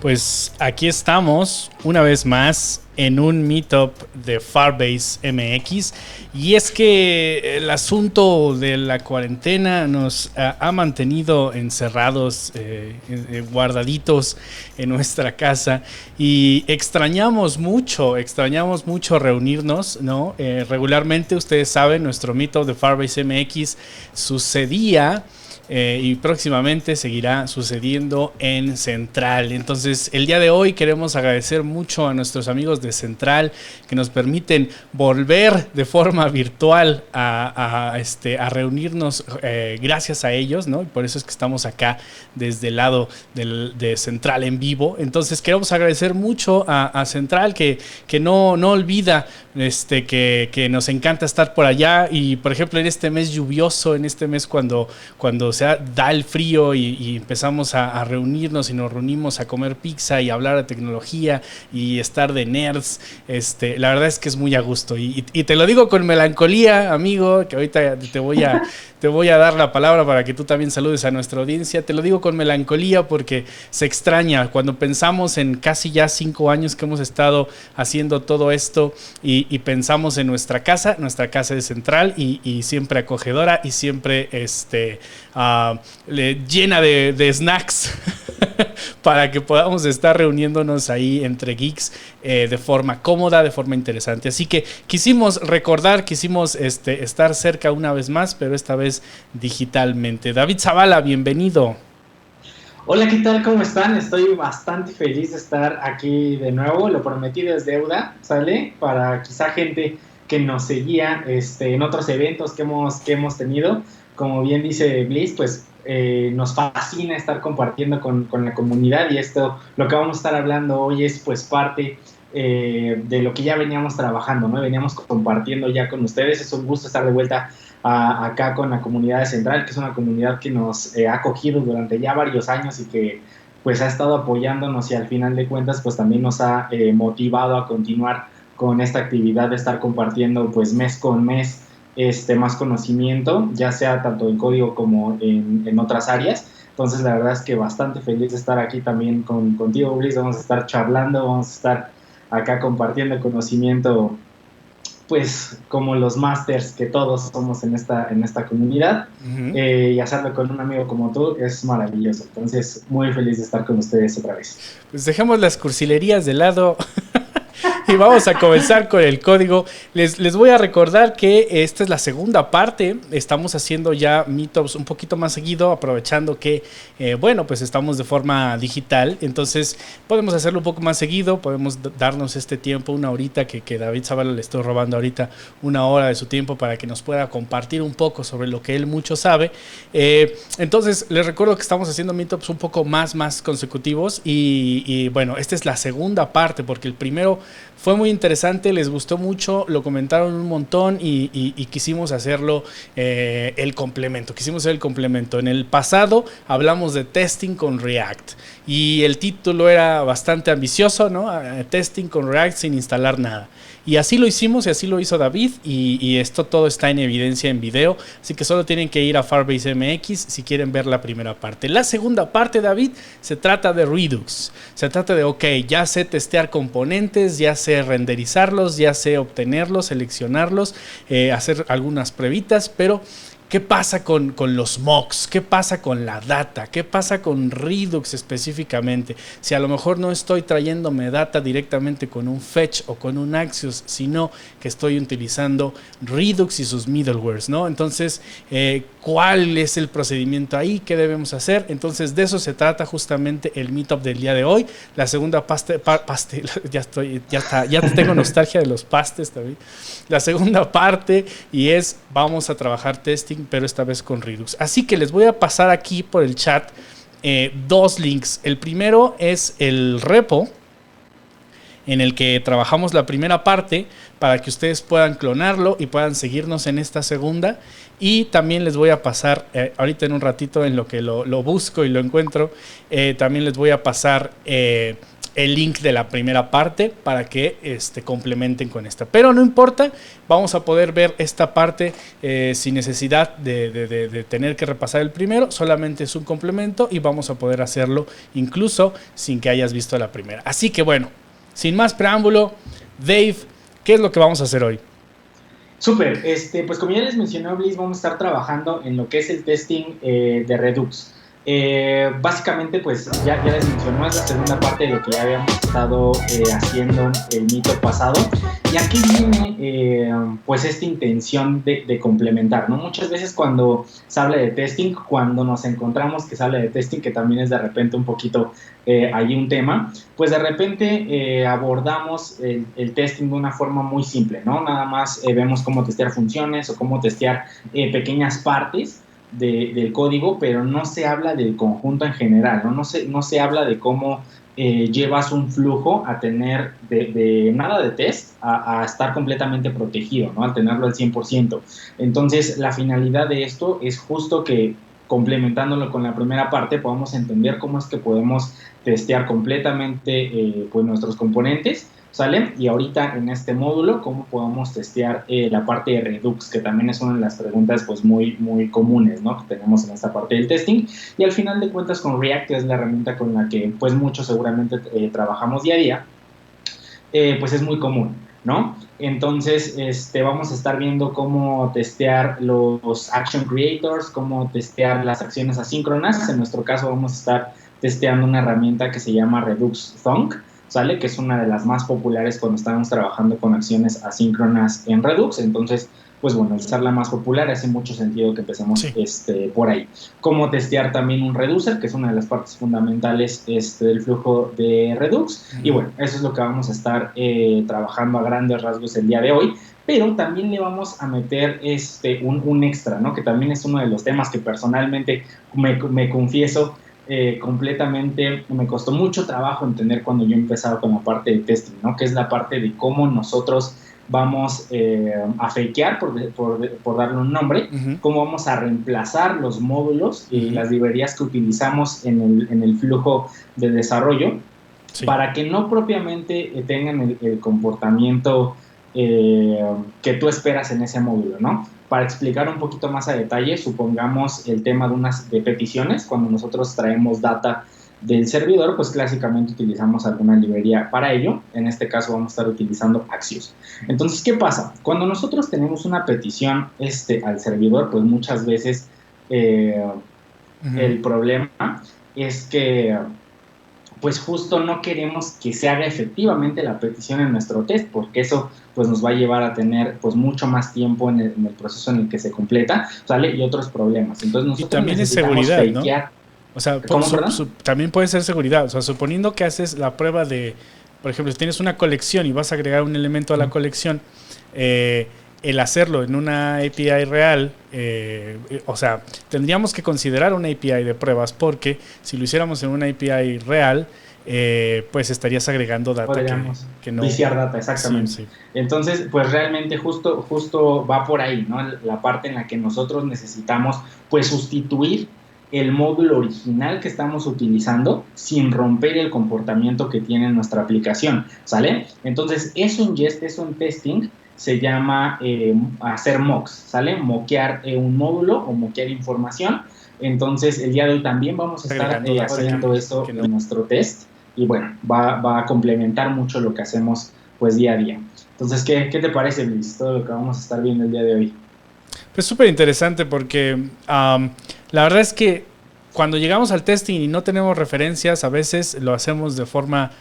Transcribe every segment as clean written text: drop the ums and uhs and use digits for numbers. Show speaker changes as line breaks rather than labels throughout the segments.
Pues aquí estamos una vez más en un meetup de Firebase MX, y es que el asunto de la cuarentena nos ha mantenido encerrados, guardaditos en nuestra casa, y extrañamos mucho reunirnos, ¿no? Regularmente, ustedes saben, nuestro meetup de Firebase MX sucedía y próximamente seguirá sucediendo en Central. Entonces, el día de hoy queremos agradecer mucho a nuestros amigos de Central que nos permiten volver de forma virtual a reunirnos, gracias a ellos, ¿no? Y por eso es que estamos acá desde el lado de Central en vivo. Entonces, queremos agradecer mucho a Central que no olvida que nos encanta estar por allá. Y, por ejemplo, en este mes lluvioso, en este mes cuando da el frío y empezamos a reunirnos y nos reunimos a comer pizza y hablar de tecnología y estar de nerds, la verdad es que es muy a gusto. Y te lo digo con melancolía, amigo, que ahorita te voy a dar la palabra para que tú también saludes a nuestra audiencia. Te lo digo con melancolía porque se extraña cuando pensamos en casi ya 5 años que hemos estado haciendo todo esto y pensamos en nuestra casa de Central y siempre acogedora y siempre llena de snacks para que podamos estar reuniéndonos ahí entre geeks de forma cómoda, de forma interesante. Así que quisimos estar cerca una vez más, pero esta vez digitalmente. David Zavala, bienvenido.
Hola, ¿qué tal? ¿Cómo están? Estoy bastante feliz de estar aquí de nuevo. Lo prometido es deuda, ¿sale? Para quizá gente que nos seguía en otros eventos que hemos tenido. Como bien dice Bliss, pues nos fascina estar compartiendo con la comunidad, y esto, lo que vamos a estar hablando hoy es pues parte de lo que ya veníamos trabajando, ¿no? Veníamos compartiendo ya con ustedes. Es un gusto estar de vuelta acá con la comunidad de Central, que es una comunidad que nos ha acogido durante ya varios años y que pues ha estado apoyándonos, y al final de cuentas pues también nos ha motivado a continuar con esta actividad de estar compartiendo pues mes con mes más conocimiento, ya sea tanto en código como en otras áreas. Entonces la verdad es que bastante feliz de estar aquí también contigo, Bliss. Vamos a estar charlando, vamos a estar acá compartiendo conocimiento, pues como los masters que todos somos en esta comunidad.
Uh-huh.
Y hacerlo con un amigo como tú es maravilloso. Entonces muy feliz de estar con ustedes otra vez.
Pues dejemos las cursilerías de lado y vamos a comenzar con el código. Les voy a recordar que esta es la segunda parte. Estamos haciendo ya meetups un poquito más seguido, aprovechando que, pues estamos de forma digital. Entonces podemos hacerlo un poco más seguido. Podemos darnos este tiempo, una horita, que David Zavala le estoy robando ahorita una hora de su tiempo para que nos pueda compartir un poco sobre lo que él mucho sabe. Entonces les recuerdo que estamos haciendo meetups un poco más consecutivos. Y bueno, esta es la segunda parte porque el primero fue muy interesante, les gustó mucho, lo comentaron un montón y quisimos hacerlo el complemento. En el pasado hablamos de testing con React y el título era bastante ambicioso, ¿no? Testing con React sin instalar nada. Y así lo hicimos y así lo hizo David, y esto todo está en evidencia en video, así que solo tienen que ir a Firebase MX si quieren ver la primera parte. La segunda parte, David, se trata de Redux. Se trata de, ya sé testear componentes, ya sé renderizarlos, ya sé obtenerlos, seleccionarlos, hacer algunas pruebitas, pero ¿qué pasa con los mocks? ¿Qué pasa con la data? ¿Qué pasa con Redux específicamente? Si a lo mejor no estoy trayéndome data directamente con un fetch o con un Axios, sino que estoy utilizando Redux y sus middlewares, ¿no? Entonces, ¿cuál es el procedimiento ahí? ¿Qué debemos hacer? Entonces, de eso se trata justamente el meetup del día de hoy. La segunda ya tengo nostalgia de los pastes también. La segunda parte, y vamos a trabajar testing, pero esta vez con Redux. Así que les voy a pasar aquí por el chat 2 links. El primero es el repo en el que trabajamos la primera parte para que ustedes puedan clonarlo y puedan seguirnos en esta segunda. Y también les voy a pasar, ahorita en un ratito en lo que lo busco y lo encuentro, también les voy a pasar el link de la primera parte para que complementen con esta. Pero no importa, vamos a poder ver esta parte sin necesidad de tener que repasar el primero, solamente es un complemento y vamos a poder hacerlo incluso sin que hayas visto la primera. Así que bueno, sin más preámbulo, Dave, ¿qué es lo que vamos a hacer hoy?
Súper, pues como ya les mencioné, Bliss, vamos a estar trabajando en lo que es el testing de Redux. Básicamente, pues ya les mencionó, es la segunda parte de lo que ya habíamos estado haciendo el mito pasado. Y aquí viene pues esta intención de complementar, ¿no? Muchas veces cuando se habla de testing, cuando nos encontramos que se habla de testing, que también es de repente un poquito ahí un tema, pues de repente abordamos el testing de una forma muy simple, ¿no? Nada más vemos cómo testear funciones o cómo testear pequeñas partes del código, pero no se habla del conjunto en general, ¿no? No se habla de cómo llevas un flujo a tener de nada de test a estar completamente protegido, ¿no? Al tenerlo al 100%. Entonces, la finalidad de esto es justo que, complementándolo con la primera parte, podamos entender cómo es que podemos testear completamente pues nuestros componentes, ¿sale? Y ahorita en este módulo, ¿cómo podemos testear la parte de Redux? Que también es una de las preguntas pues muy comunes, ¿no? Que tenemos en esta parte del testing. Y al final de cuentas con React, que es la herramienta con la que pues muchos seguramente trabajamos día a día, pues es muy común, ¿no? Entonces, vamos a estar viendo cómo testear los action creators, cómo testear las acciones asíncronas. En nuestro caso vamos a estar testeando una herramienta que se llama Redux Thunk, ¿sale? Que es una de las más populares cuando estamos trabajando con acciones asíncronas en Redux. Entonces, pues bueno, al ser la más popular, hace mucho sentido que empecemos por ahí. Cómo testear también un reducer, que es una de las partes fundamentales del flujo de Redux. Y bueno, eso es lo que vamos a estar trabajando a grandes rasgos el día de hoy. Pero también le vamos a meter un extra, ¿no? Que también es uno de los temas que personalmente me confieso, completamente me costó mucho trabajo entender cuando yo he empezado con la parte de testing, ¿no? Que es la parte de cómo nosotros vamos a fakear, por darle un nombre, cómo vamos a reemplazar los módulos y las librerías que utilizamos en el flujo de desarrollo para que no propiamente tengan el comportamiento que tú esperas en ese módulo, ¿no? Para explicar un poquito más a detalle, supongamos el tema de peticiones. Cuando nosotros traemos data del servidor, pues clásicamente utilizamos alguna librería para ello. En este caso vamos a estar utilizando Axios. Entonces, ¿qué pasa? Cuando nosotros tenemos una petición al servidor, pues muchas veces el problema es que pues justo no queremos que se haga efectivamente la petición en nuestro test, porque eso pues nos va a llevar a tener pues mucho más tiempo en el proceso en el que se completa, ¿sale? Y otros problemas. Entonces nosotros
y también es seguridad, fakear, ¿no? O sea, también puede ser seguridad. O sea, suponiendo que haces la prueba de, por ejemplo, si tienes una colección y vas a agregar un elemento a la colección, el hacerlo en una API real, o sea, tendríamos que considerar una API de pruebas, porque si lo hiciéramos en una API real, pues estarías agregando data que no...
Viciar data, exactamente. Sí. Entonces, pues realmente justo va por ahí, ¿no? La parte en la que nosotros necesitamos, pues, sustituir el módulo original que estamos utilizando sin romper el comportamiento que tiene nuestra aplicación, ¿sale? Entonces, eso en Jest, eso en testing, se llama hacer mocks, ¿sale? Moquear un módulo o moquear información. Entonces, el día de hoy también vamos a estar haciendo esto en nuestro test. Y bueno, va a complementar mucho lo que hacemos pues día a día. Entonces, ¿qué te parece, Luis? Todo lo que vamos a estar viendo el día de hoy.
Pues súper interesante porque la verdad es que cuando llegamos al testing y no tenemos referencias, a veces lo hacemos de forma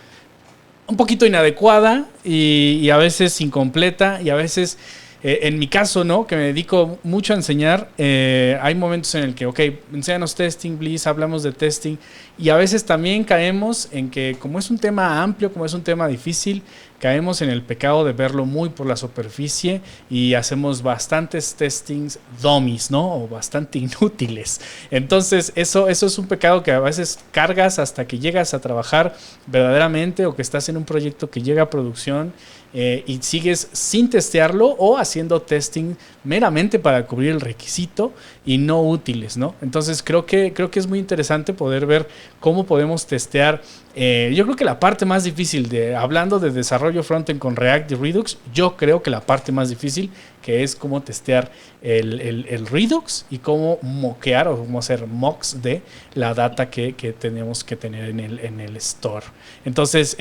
un poquito inadecuada y a veces incompleta, y a veces, en mi caso, ¿no? Que me dedico mucho a enseñar, hay momentos en el que, ok, enséñanos testing, please, hablamos de testing, y a veces también caemos en que, como es un tema amplio, como es un tema difícil, caemos en el pecado de verlo muy por la superficie y hacemos bastantes testings dummies, ¿no? O bastante inútiles. Entonces, eso es un pecado que a veces cargas hasta que llegas a trabajar verdaderamente, o que estás en un proyecto que llega a producción y sigues sin testearlo o haciendo testing meramente para cubrir el requisito y no útiles, ¿no? Entonces creo que es muy interesante poder ver cómo podemos testear. Yo creo que la parte más difícil hablando de desarrollo frontend con React y Redux, yo creo que la parte más difícil que es cómo testear el Redux y cómo moquear o cómo hacer mocks de la data que tenemos que tener en el store. Entonces,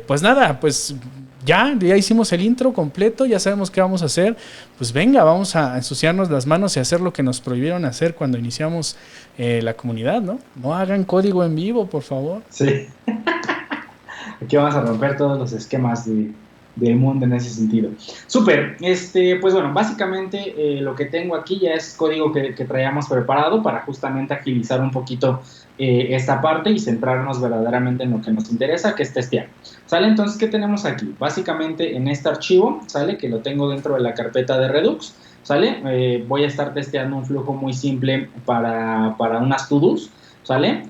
pues nada, pues ya hicimos el intro completo, ya sabemos qué vamos a hacer. Pues venga, vamos a ensuciarnos las manos y hacer lo que nos prohibieron hacer cuando iniciamos la comunidad, ¿no? No hagan código en vivo, por favor.
Sí. Aquí vamos a romper todos los esquemas del mundo en ese sentido. Súper, pues bueno, básicamente lo que tengo aquí ya es código que traíamos preparado para justamente agilizar un poquito esta parte y centrarnos verdaderamente en lo que nos interesa, que es testear. ¿Sale? Entonces, ¿qué tenemos aquí? Básicamente en este archivo, ¿sale? Que lo tengo dentro de la carpeta de Redux, ¿sale? Voy a estar testeando un flujo muy simple para unas to-dos, ¿sale?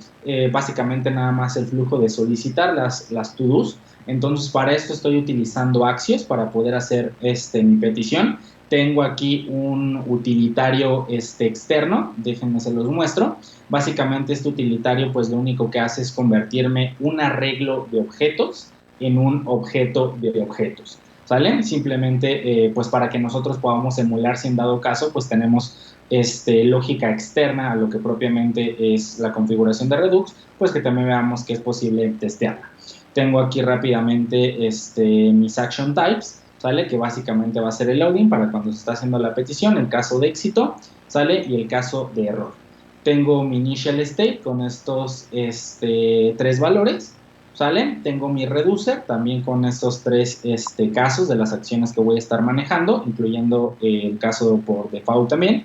Básicamente nada más el flujo de solicitar las to-dos. Entonces, para esto estoy utilizando Axios para poder hacer mi petición. Tengo aquí un utilitario externo, déjenme se los muestro. Básicamente este utilitario pues lo único que hace es convertirme un arreglo de objetos en un objeto de objetos, ¿sale? Simplemente pues para que nosotros podamos emular si en dado caso pues tenemos lógica externa a lo que propiamente es la configuración de Redux, pues que también veamos que es posible testearla. Tengo aquí rápidamente mis action types, ¿sale? Que básicamente va a ser el loading para cuando se está haciendo la petición, el caso de éxito, ¿sale? Y el caso de error. Tengo mi initial state con estos 3 valores, ¿sale? Tengo mi reducer también con estos 3 casos de las acciones que voy a estar manejando, incluyendo el caso por default también.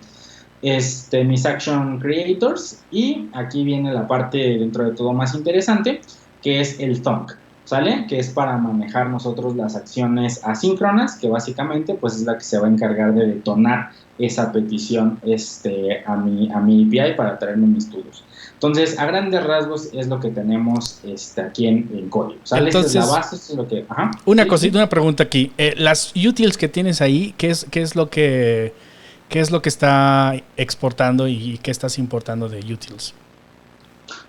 Mis action creators, y aquí viene la parte dentro de todo más interesante, que es el thunk, ¿sale? Que es para manejar nosotros las acciones asíncronas, que básicamente pues es la que se va a encargar de detonar esa petición a mi API para traerme mis to-dos. Entonces, a grandes rasgos es lo que tenemos aquí en código, ¿sale?
Entonces,
esta es la base, esto es lo que... Ajá.
Una pregunta aquí. Las utils que tienes ahí, ¿qué es lo que está exportando y qué estás importando de utils?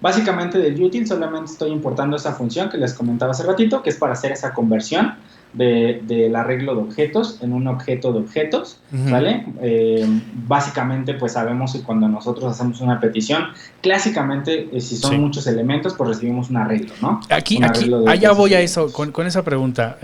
Básicamente del util solamente estoy importando esa función que les comentaba hace ratito, que es para hacer esa conversión del arreglo de objetos en un objeto de objetos, ¿vale? Básicamente, pues sabemos que cuando nosotros hacemos una petición, clásicamente, si son muchos elementos, pues recibimos un arreglo, ¿no?
Allá voy a eso, con esa pregunta.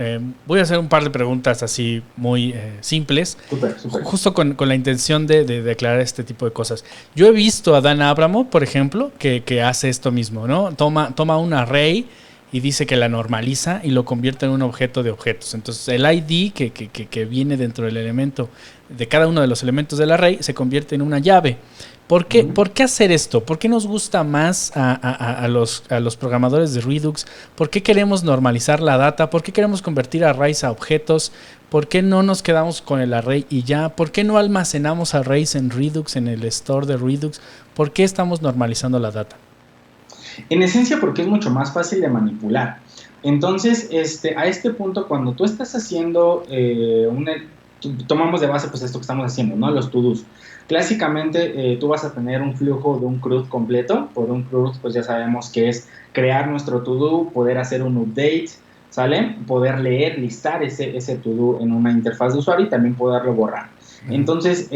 Voy a hacer un par de preguntas así muy simples,
súper.
Justo con la intención de declarar este tipo de cosas. Yo he visto a Dan Abramov, por ejemplo, que hace esto mismo, ¿no? Toma un array y dice que la normaliza y lo convierte en un objeto de objetos. Entonces el ID que viene dentro del elemento, de cada uno de los elementos del array, se convierte en una llave. ¿Por qué hacer esto? ¿Por qué nos gusta más a los programadores de Redux? ¿Por qué queremos normalizar la data? ¿Por qué queremos convertir arrays a objetos? ¿Por qué no nos quedamos con el array y ya? ¿Por qué no almacenamos arrays en Redux, en el store de Redux? ¿Por qué estamos normalizando la data?
En esencia porque es mucho más fácil de manipular. Entonces, a este punto, cuando tú estás haciendo tomamos de base pues esto que estamos haciendo, ¿no? Los to-dos. Clásicamente, tú vas a tener un flujo de un CRUD completo. Por un CRUD, pues ya sabemos que es crear nuestro to-do, poder hacer un update, ¿sale? Poder leer, listar ese to-do en una interfaz de usuario y también poderlo borrar. Entonces,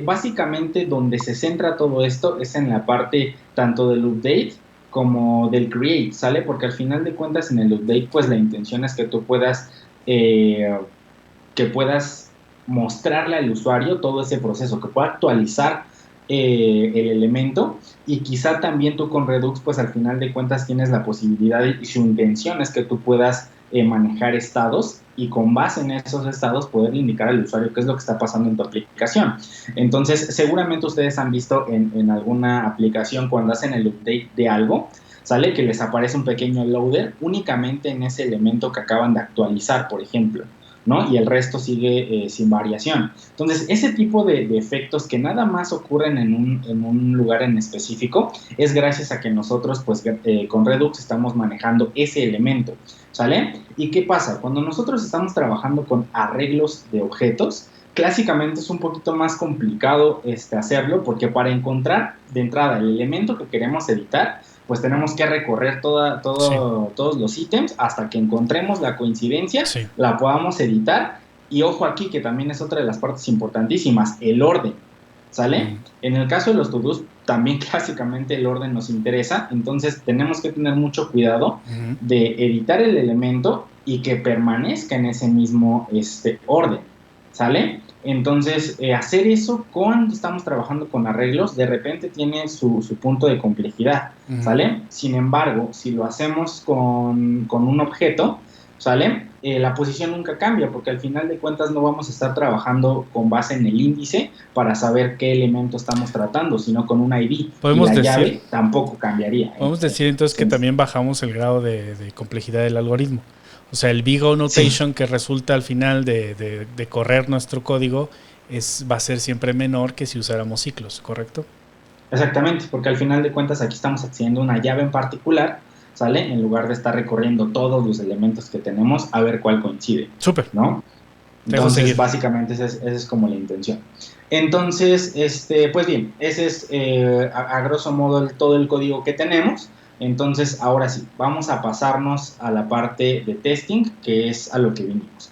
básicamente donde se centra todo esto es en la parte tanto del update como del create, ¿sale? Porque al final de cuentas en el update pues la intención es que tú puedas mostrarle al usuario todo ese proceso, que pueda actualizar el elemento, y quizá también tú con Redux pues al final de cuentas tienes la posibilidad y su intención es que tú puedas manejar estados y con base en esos estados poder indicar al usuario qué es lo que está pasando en tu aplicación. Entonces, seguramente ustedes han visto en alguna aplicación cuando hacen el update de algo, ¿sale? Que les aparece un pequeño loader únicamente en ese elemento que acaban de actualizar, por ejemplo, ¿no? Y el resto sigue sin variación. Entonces, ese tipo de efectos que nada más ocurren en un lugar en específico es gracias a que nosotros, pues, con Redux estamos manejando ese elemento, ¿sale? ¿Y qué pasa? Cuando nosotros estamos trabajando con arreglos de objetos, clásicamente es un poquito más complicado hacerlo, porque para encontrar de entrada el elemento que queremos editar, pues tenemos que recorrer
Sí,
todos los ítems hasta que encontremos la coincidencia,
sí.
la podamos editar. Y ojo aquí, que también es otra de las partes importantísimas, el orden, ¿sale? En el caso de los to-dos, también clásicamente el orden nos interesa, entonces tenemos que tener mucho cuidado de editar el elemento y que permanezca en ese mismo orden, ¿sale? Entonces, hacer eso cuando estamos trabajando con arreglos, de repente tiene su punto de complejidad, ¿sale? Sin embargo, si lo hacemos con un objeto, ¿sale? La posición nunca cambia, porque al final de cuentas no vamos a estar trabajando con base en el índice para saber qué elemento estamos tratando, sino con un ID. Y la llave tampoco cambiaría.
Podemos decir entonces que también bajamos el grado de complejidad del algoritmo. O sea, el big O notation, sí, que resulta al final de correr nuestro código va a ser siempre menor que si usáramos ciclos, ¿correcto?
Exactamente, porque al final de cuentas aquí estamos accediendo a una llave en particular, ¿sale? En lugar de estar recorriendo todos los elementos que tenemos a ver cuál coincide.
Súper.
¿No? Entonces, básicamente esa es como la intención. Entonces, pues bien, ese es a grosso modo todo el código que tenemos. Entonces, ahora sí, vamos a pasarnos a la parte de testing, que es a lo que vinimos.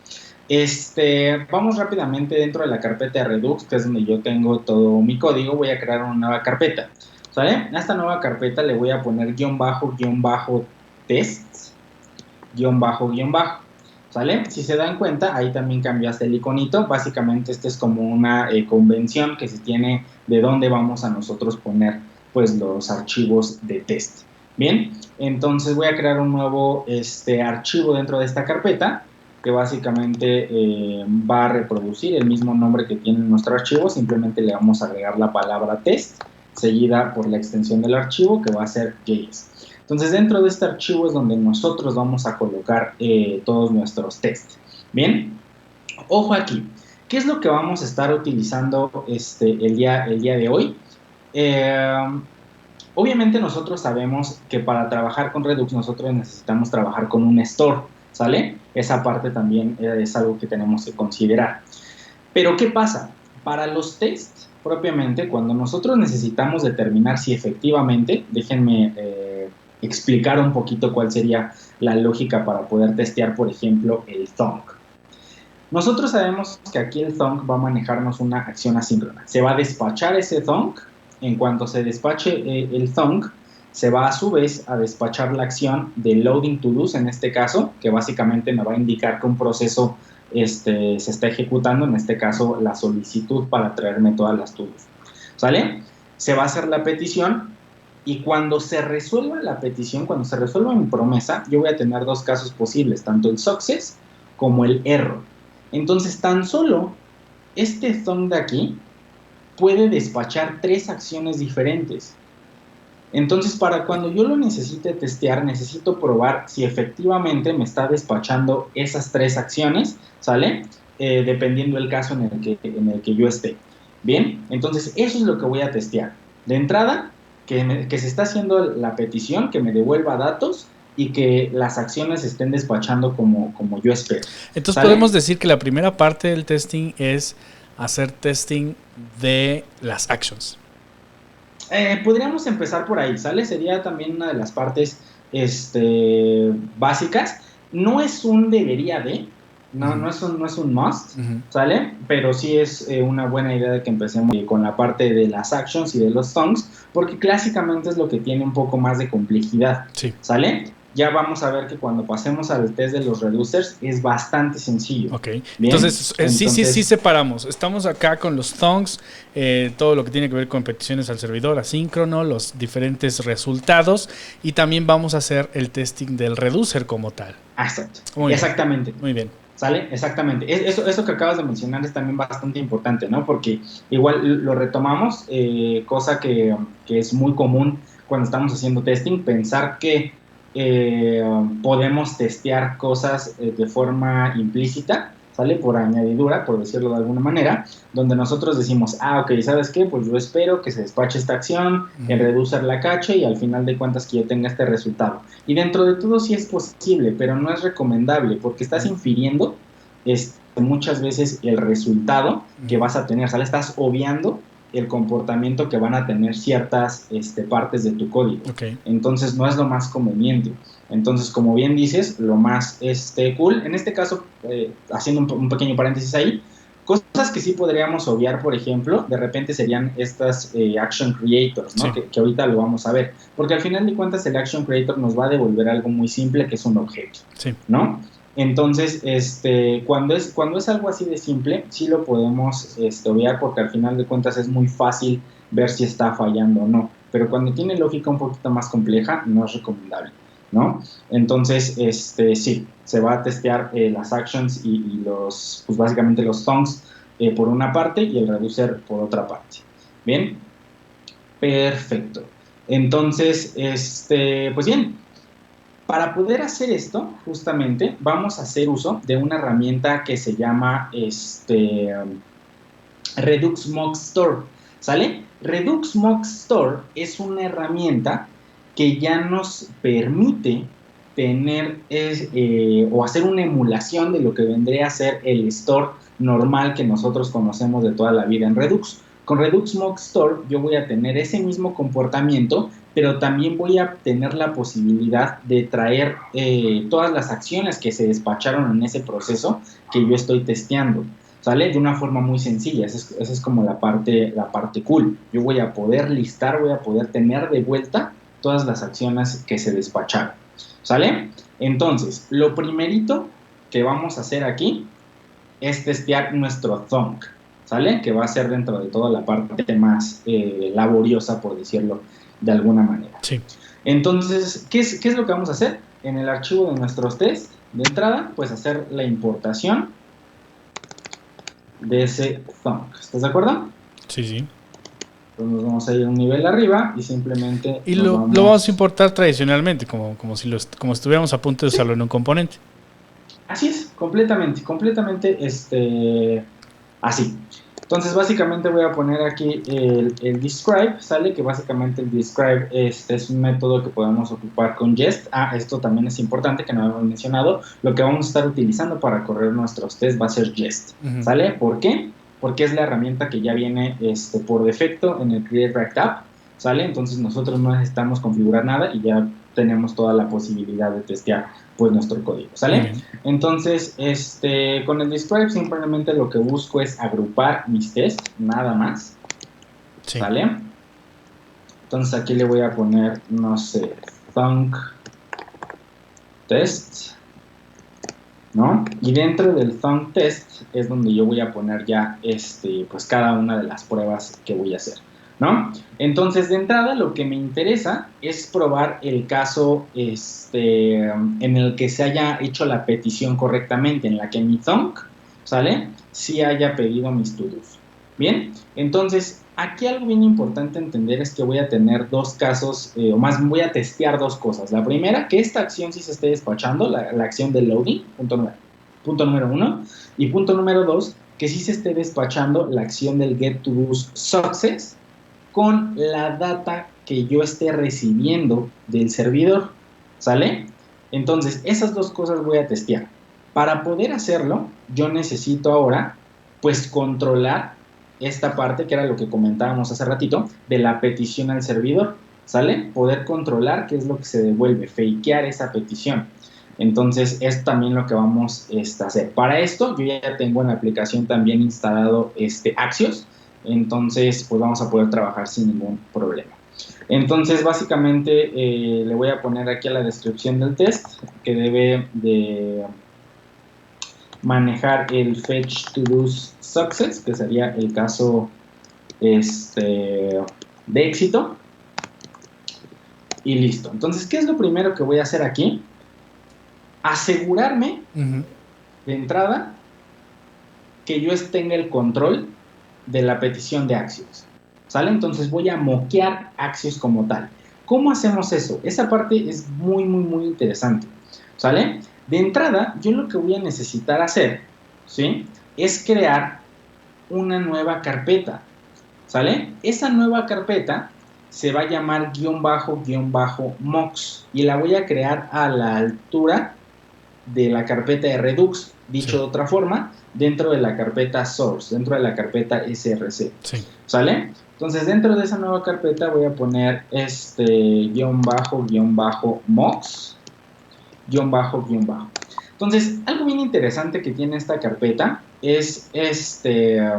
Vamos rápidamente dentro de la carpeta de Redux, que es donde yo tengo todo mi código. Voy a crear una nueva carpeta, ¿sale? A esta nueva carpeta le voy a poner --tests, --, ¿sale? Si se dan cuenta, ahí también cambiaste el iconito. Básicamente es como una convención que se tiene de dónde vamos a nosotros poner, pues, los archivos de test. Bien, entonces voy a crear un nuevo archivo dentro de esta carpeta, que básicamente va a reproducir el mismo nombre que tiene nuestro archivo. Simplemente le vamos a agregar la palabra test, seguida por la extensión del archivo, que va a ser JS. Entonces, dentro de este archivo es donde nosotros vamos a colocar todos nuestros tests. Bien, ojo aquí. ¿Qué es lo que vamos a estar utilizando el día de hoy? Obviamente nosotros sabemos que para trabajar con Redux nosotros necesitamos trabajar con un store, ¿sale? Esa parte también es algo que tenemos que considerar. Pero ¿qué pasa? Para los tests, propiamente, cuando nosotros necesitamos determinar si efectivamente, déjenme explicar un poquito cuál sería la lógica para poder testear, por ejemplo, el thunk. Nosotros sabemos que aquí el thunk va a manejarnos una acción asíncrona. Se va a despachar ese thunk. En cuanto se despache el thunk, se va a su vez a despachar la acción de loading to do's, en este caso, que básicamente me va a indicar que un proceso se está ejecutando, en este caso la solicitud para traerme todas las to-do's, ¿sale? Se va a hacer la petición y cuando se resuelva la petición, cuando se resuelva mi promesa, yo voy a tener dos casos posibles, tanto el success como el error. Entonces, tan solo este thunk de aquí puede despachar 3 acciones diferentes. Entonces, para cuando yo lo necesite testear, necesito probar si efectivamente me está despachando esas 3 acciones, ¿sale? Dependiendo del caso en el que yo esté. Bien, entonces eso es lo que voy a testear. De entrada, que se está haciendo la petición, que me devuelva datos y que las acciones estén despachando como yo espero.
Entonces, ¿sale? Podemos decir que la primera parte del testing es hacer testing de las actions.
Podríamos empezar por ahí, ¿sale? Sería también una de las partes básicas. No es un debería de, no es un must, ¿sale? Pero sí es una buena idea de que empecemos con la parte de las actions y de los thunks, porque clásicamente es lo que tiene un poco más de complejidad,
sí,
¿sale? Ya vamos a ver que cuando pasemos al test de los reducers es bastante sencillo.
Ok, entonces sí separamos. Estamos acá con los thunks, todo lo que tiene que ver con peticiones al servidor asíncrono, los diferentes resultados, y también vamos a hacer el testing del reducer como tal.
Exacto, exactamente.
Muy bien.
¿Sale? Exactamente. Eso que acabas de mencionar es también bastante importante, ¿no? Porque igual lo retomamos, cosa que es muy común cuando estamos haciendo testing, pensar que podemos testear cosas de forma implícita, ¿sale? Por añadidura, por decirlo de alguna manera, donde nosotros decimos, ok, ¿sabes qué? Pues yo espero que se despache esta acción, el reducer la cache y al final de cuentas que yo tenga este resultado. Y dentro de todo sí es posible, pero no es recomendable porque estás infiriendo muchas veces el resultado que vas a tener, ¿sale? Estás obviando el comportamiento que van a tener ciertas partes de tu código.
Okay.
Entonces no es lo más conveniente. Entonces, como bien dices, lo más cool, en este caso, haciendo un pequeño paréntesis ahí, cosas que sí podríamos obviar, por ejemplo, de repente serían estas action creators, ¿no?
Sí.
Que ahorita lo vamos a ver. Porque al final de cuentas el action creator nos va a devolver algo muy simple, que es un objeto,
Sí.
¿no? Entonces, cuando es algo así de simple, sí lo podemos obviar porque al final de cuentas es muy fácil ver si está fallando o no. Pero cuando tiene lógica un poquito más compleja, no es recomendable, ¿no? Entonces, sí, se va a testear las actions y los, pues básicamente los thongs por una parte y el reducer por otra parte. ¿Bien? Perfecto. Entonces, pues bien, para poder hacer esto, justamente, vamos a hacer uso de una herramienta que se llama Redux Mock Store, ¿sale? Redux Mock Store es una herramienta que ya nos permite tener o hacer una emulación de lo que vendría a ser el store normal que nosotros conocemos de toda la vida en Redux. Con Redux Mock Store yo voy a tener ese mismo comportamiento, pero también voy a tener la posibilidad de traer todas las acciones que se despacharon en ese proceso que yo estoy testeando, ¿sale? De una forma muy sencilla. Esa es como la parte cool. Yo voy a poder listar, voy a poder tener de vuelta todas las acciones que se despacharon, ¿sale? Entonces, lo primerito que vamos a hacer aquí es testear nuestro thunk, ¿sale? Que va a ser dentro de toda la parte más laboriosa, por decirlo de alguna manera.
Sí.
Entonces, ¿qué es lo que vamos a hacer? En el archivo de nuestros tests, de entrada, pues hacer la importación de ese thunk. ¿Estás de acuerdo?
Sí, sí.
Entonces nos vamos a ir un nivel arriba y simplemente
y lo vamos a importar tradicionalmente, como si estuviéramos a punto de usarlo en un componente.
Así es, completamente así. Entonces básicamente voy a poner aquí el describe, ¿sale? Que básicamente el describe es un método que podemos ocupar con jest. Esto también es importante que no hemos mencionado. Lo que vamos a estar utilizando para correr nuestros tests va a ser jest, ¿sale? ¿Por qué? Porque es la herramienta que ya viene por defecto en el Create React App, ¿sale? Entonces nosotros no necesitamos configurar nada y ya tenemos toda la posibilidad de testear pues nuestro código, ¿sale? Entonces, con el describe simplemente lo que busco es agrupar mis tests, nada más, sí. ¿Sale? Entonces aquí le voy a poner, no sé, thunk test, ¿no? Y dentro del thunk test es donde yo voy a poner ya, pues cada una de las pruebas que voy a hacer, ¿no? Entonces, de entrada, lo que me interesa es probar el caso en el que se haya hecho la petición correctamente, en la que mi thunk, ¿sale? Sí haya pedido mis to-dos. Bien, entonces, aquí algo bien importante entender es que voy a tener dos casos, o más voy a testear dos cosas. La primera, que esta acción sí se esté despachando, la acción de loading, punto número 1, y punto número 2, que sí se esté despachando la acción del get to do's success con la data que yo esté recibiendo del servidor, ¿sale? Entonces, esas dos cosas voy a testear. Para poder hacerlo, yo necesito ahora, pues, controlar esta parte, que era lo que comentábamos hace ratito, de la petición al servidor, ¿sale? Poder controlar qué es lo que se devuelve, fakear esa petición. Entonces, es también lo que vamos a hacer. Para esto, yo ya tengo en la aplicación también instalado Axios. Entonces, pues vamos a poder trabajar sin ningún problema. Entonces, básicamente, le voy a poner aquí a la descripción del test que debe de manejar el fetch to do success, que sería el caso de éxito. Y listo. Entonces, ¿qué es lo primero que voy a hacer aquí? Asegurarme de entrada que yo tenga el control de la petición de Axios, ¿sale? Entonces voy a moquear Axios como tal. ¿Cómo hacemos eso? Esa parte es muy, muy, muy interesante, ¿sale? De entrada, yo lo que voy a necesitar hacer ¿sí? Es crear una nueva carpeta, ¿sale? Esa nueva carpeta se va a llamar __mox y la voy a crear a la altura de la carpeta de Redux, dicho de otra forma, dentro de la carpeta source, dentro de la carpeta src, ¿sale? Entonces dentro de esa nueva carpeta voy a poner __mox, __. Entonces, algo bien interesante que tiene esta carpeta es que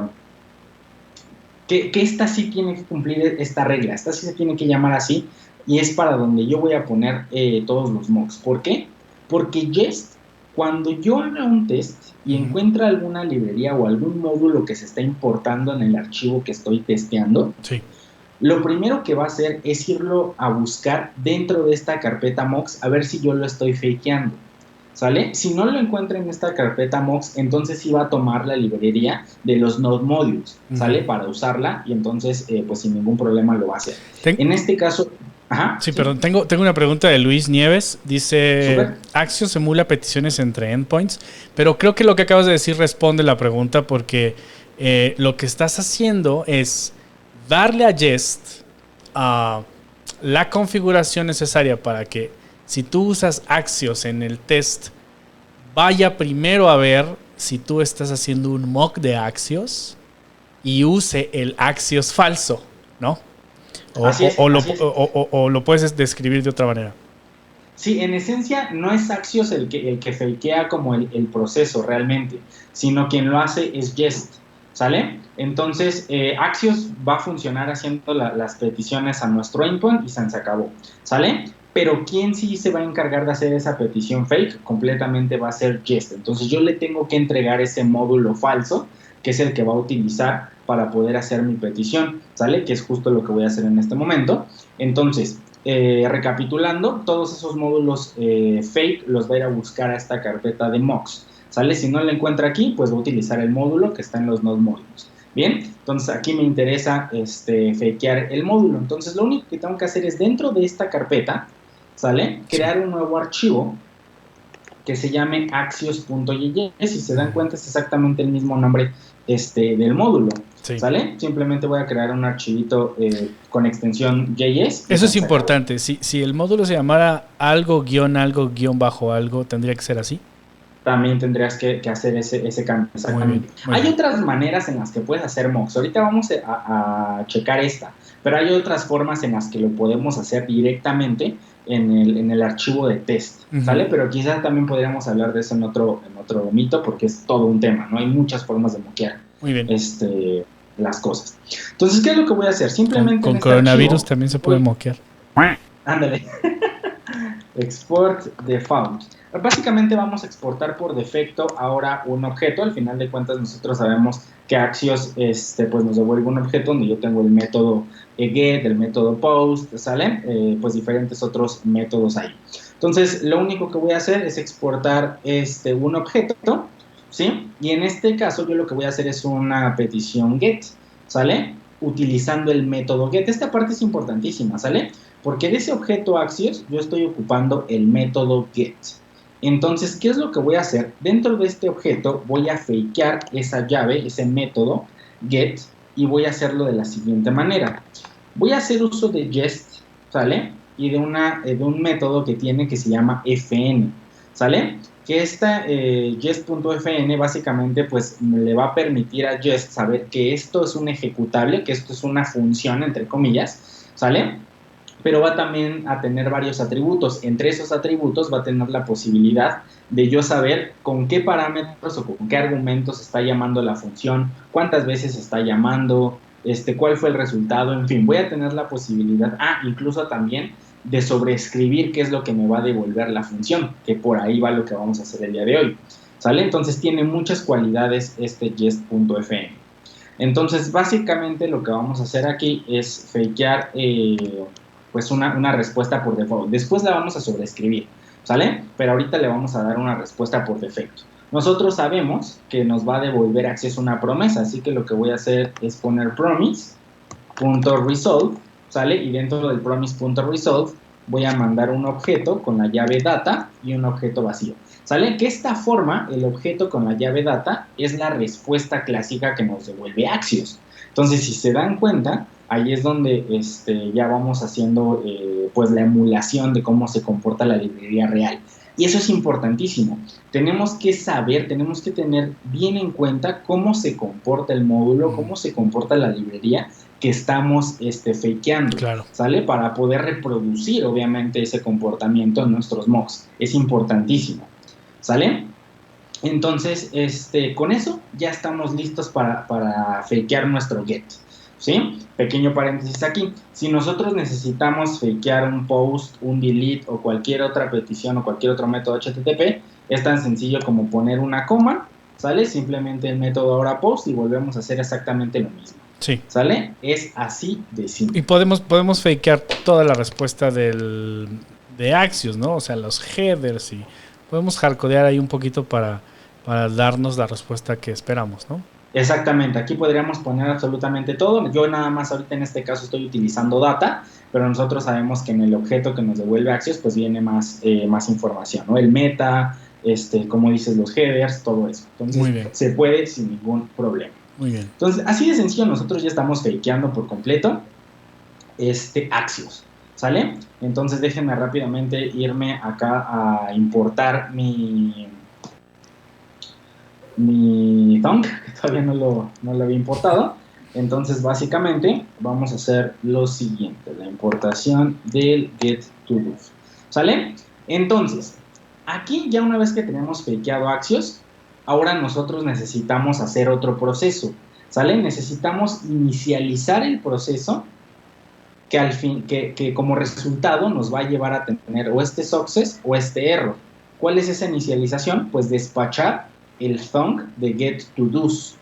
esta sí tiene que cumplir esta regla, esta sí se tiene que llamar así, y es para donde yo voy a poner todos los mocks. ¿Por qué? Porque Jest, cuando yo haga un test y encuentra alguna librería o algún módulo que se está importando en el archivo que estoy testeando, lo primero que va a hacer es irlo a buscar dentro de esta carpeta mocks a ver si yo lo estoy fakeando, ¿sale? Si no lo encuentra en esta carpeta mocks, entonces sí va a tomar la librería de los node modules, ¿sale? Para usarla, y entonces pues sin ningún problema lo va a hacer. En este caso...
Sí, perdón, tengo una pregunta de Luis Nieves. Dice, Axios emula peticiones entre endpoints, pero creo que lo que acabas de decir responde la pregunta, porque lo que estás haciendo es darle a Jest la configuración necesaria para que, si tú usas Axios en el test, vaya primero a ver si tú estás haciendo un mock de Axios y use el Axios falso, ¿no? O lo puedes describir de otra manera.
Sí, en esencia no es Axios el que fakea como el proceso realmente, sino quien lo hace es Jest, ¿sale? Entonces, Axios va a funcionar haciendo las peticiones a nuestro endpoint y se acabó, ¿sale? Pero quien sí se va a encargar de hacer esa petición fake completamente va a ser Jest. Entonces yo le tengo que entregar ese módulo falso, que es el que va a utilizar para poder hacer mi petición, ¿sale? Que es justo lo que voy a hacer en este momento. Entonces, recapitulando, todos esos módulos fake los va a ir a buscar a esta carpeta de mocks, ¿sale? Si no la encuentra aquí, pues va a utilizar el módulo que está en los node modules. Bien, entonces aquí me interesa fakear el módulo. Entonces lo único que tengo que hacer es dentro de esta carpeta, ¿sale? Crear un nuevo archivo que se llame axios.js. Si se dan cuenta es exactamente el mismo nombre del módulo, ¿sale? Simplemente voy a crear un archivito con extensión JS.
Eso es importante. Si el módulo se llamara algo, ¿tendría que ser así?
También tendrías que hacer ese cambio, exactamente. Hay otras maneras en las que puedes hacer mocks. Ahorita vamos a checar esta, pero hay otras formas en las que lo podemos hacer directamente en el archivo de test, ¿sale? Pero quizás también podríamos hablar de eso en otro mito, porque es todo un tema, ¿no? Hay muchas formas de mockear las cosas. Entonces, ¿qué es lo que voy a hacer? Simplemente
con coronavirus también se puede mockear.
Ándale. Export default. Básicamente vamos a exportar por defecto ahora un objeto. Al final de cuentas nosotros sabemos que Axios pues nos devuelve un objeto donde yo tengo el método get, el método post, ¿sale? Pues diferentes otros métodos ahí. Entonces lo único que voy a hacer es exportar un objeto, ¿sí? Y en este caso yo lo que voy a hacer es una petición get, ¿sale? Utilizando el método get. Esta parte es importantísima, ¿sale? Porque de ese objeto Axios yo estoy ocupando el método get. Entonces, ¿qué es lo que voy a hacer? Dentro de este objeto voy a fakear esa llave, ese método get, y voy a hacerlo de la siguiente manera. Voy a hacer uso de Jest, ¿sale? Y de un método que tiene que se llama fn, ¿sale? Que esta jest.fn básicamente pues le va a permitir a Jest saber que esto es un ejecutable, que esto es una función, entre comillas, ¿sale? Pero va también a tener varios atributos. Entre esos atributos va a tener la posibilidad de yo saber con qué parámetros o con qué argumentos está llamando la función, cuántas veces está llamando, cuál fue el resultado, en fin, voy a tener la posibilidad, incluso también de sobreescribir qué es lo que me va a devolver la función, que por ahí va lo que vamos a hacer el día de hoy, ¿sale? Entonces tiene muchas cualidades jest.fn. Entonces básicamente lo que vamos a hacer aquí es fakear pues una respuesta por default. Después la vamos a sobreescribir, ¿sale? Pero ahorita le vamos a dar una respuesta por defecto. Nosotros sabemos que nos va a devolver acceso a una promesa, así que lo que voy a hacer es poner promise.resolve, ¿sale? Y dentro del promise.resolve voy a mandar un objeto con la llave data y un objeto vacío. ¿Sale? Que esta forma, el objeto con la llave data, es la respuesta clásica que nos devuelve Axios. Entonces, si se dan cuenta, ahí es donde ya vamos haciendo pues la emulación de cómo se comporta la librería real. Y eso es importantísimo. Tenemos que saber, tenemos que tener bien en cuenta cómo se comporta el módulo, cómo se comporta la librería que estamos fakeando,
claro.
¿Sale? Para poder reproducir, obviamente, ese comportamiento en nuestros mocks. Es importantísimo, ¿sale? Entonces, con eso ya estamos listos para fakear nuestro get, ¿sí? Pequeño paréntesis aquí. Si nosotros necesitamos fakear un post, un delete o cualquier otra petición o cualquier otro método HTTP, es tan sencillo como poner una coma, ¿sale? Simplemente el método ahora post y volvemos a hacer exactamente lo mismo.
Sí.
¿Sale? Es así de simple.
Y podemos fakear toda la respuesta de Axios, ¿no? O sea, los headers y podemos hardcodear ahí un poquito para darnos la respuesta que esperamos, ¿no?
Exactamente, aquí podríamos poner absolutamente todo. Yo nada más ahorita en este caso estoy utilizando data, pero nosotros sabemos que en el objeto que nos devuelve Axios pues viene más información, ¿no? El meta, como dices, los headers, todo eso. Entonces se puede sin ningún problema.
Muy bien.
Entonces, así de sencillo, nosotros ya estamos fakeando por completo Axios, ¿sale? Entonces déjenme rápidamente irme acá a importar mi thunk, que todavía no lo había importado. Entonces, básicamente, vamos a hacer lo siguiente, la importación del get_to_do, ¿sale? Entonces, aquí ya una vez que tenemos fakeado Axios, ahora nosotros necesitamos hacer otro proceso, ¿sale? Necesitamos inicializar el proceso que como resultado nos va a llevar a tener o success o error. ¿Cuál es esa inicialización? Pues despachar el thunk de get_to_do's,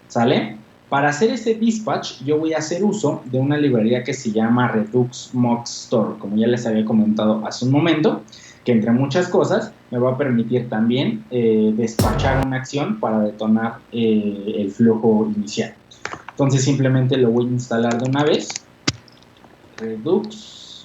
¿sale? Para hacer este dispatch yo voy a hacer uso de una librería que se llama Redux Mock Store, como ya les había comentado hace un momento, que entre muchas cosas me va a permitir también despachar una acción para detonar el flujo inicial. Entonces simplemente lo voy a instalar de una vez. Redux-Mock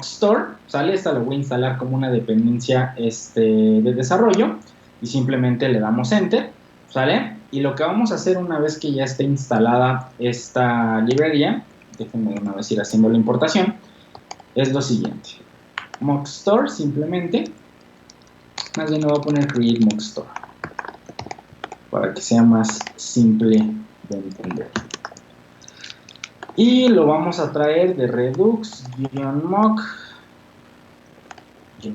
Store, ¿sale? Esta lo voy a instalar como una dependencia de desarrollo y simplemente le damos Enter, ¿sale? Y lo que vamos a hacer una vez que ya esté instalada esta librería, déjenme una vez ir haciendo la importación, es lo siguiente. Mock Store simplemente, más bien le voy a poner Create Mock Store para que sea más simple de entender. Y lo vamos a traer de Redux-Mock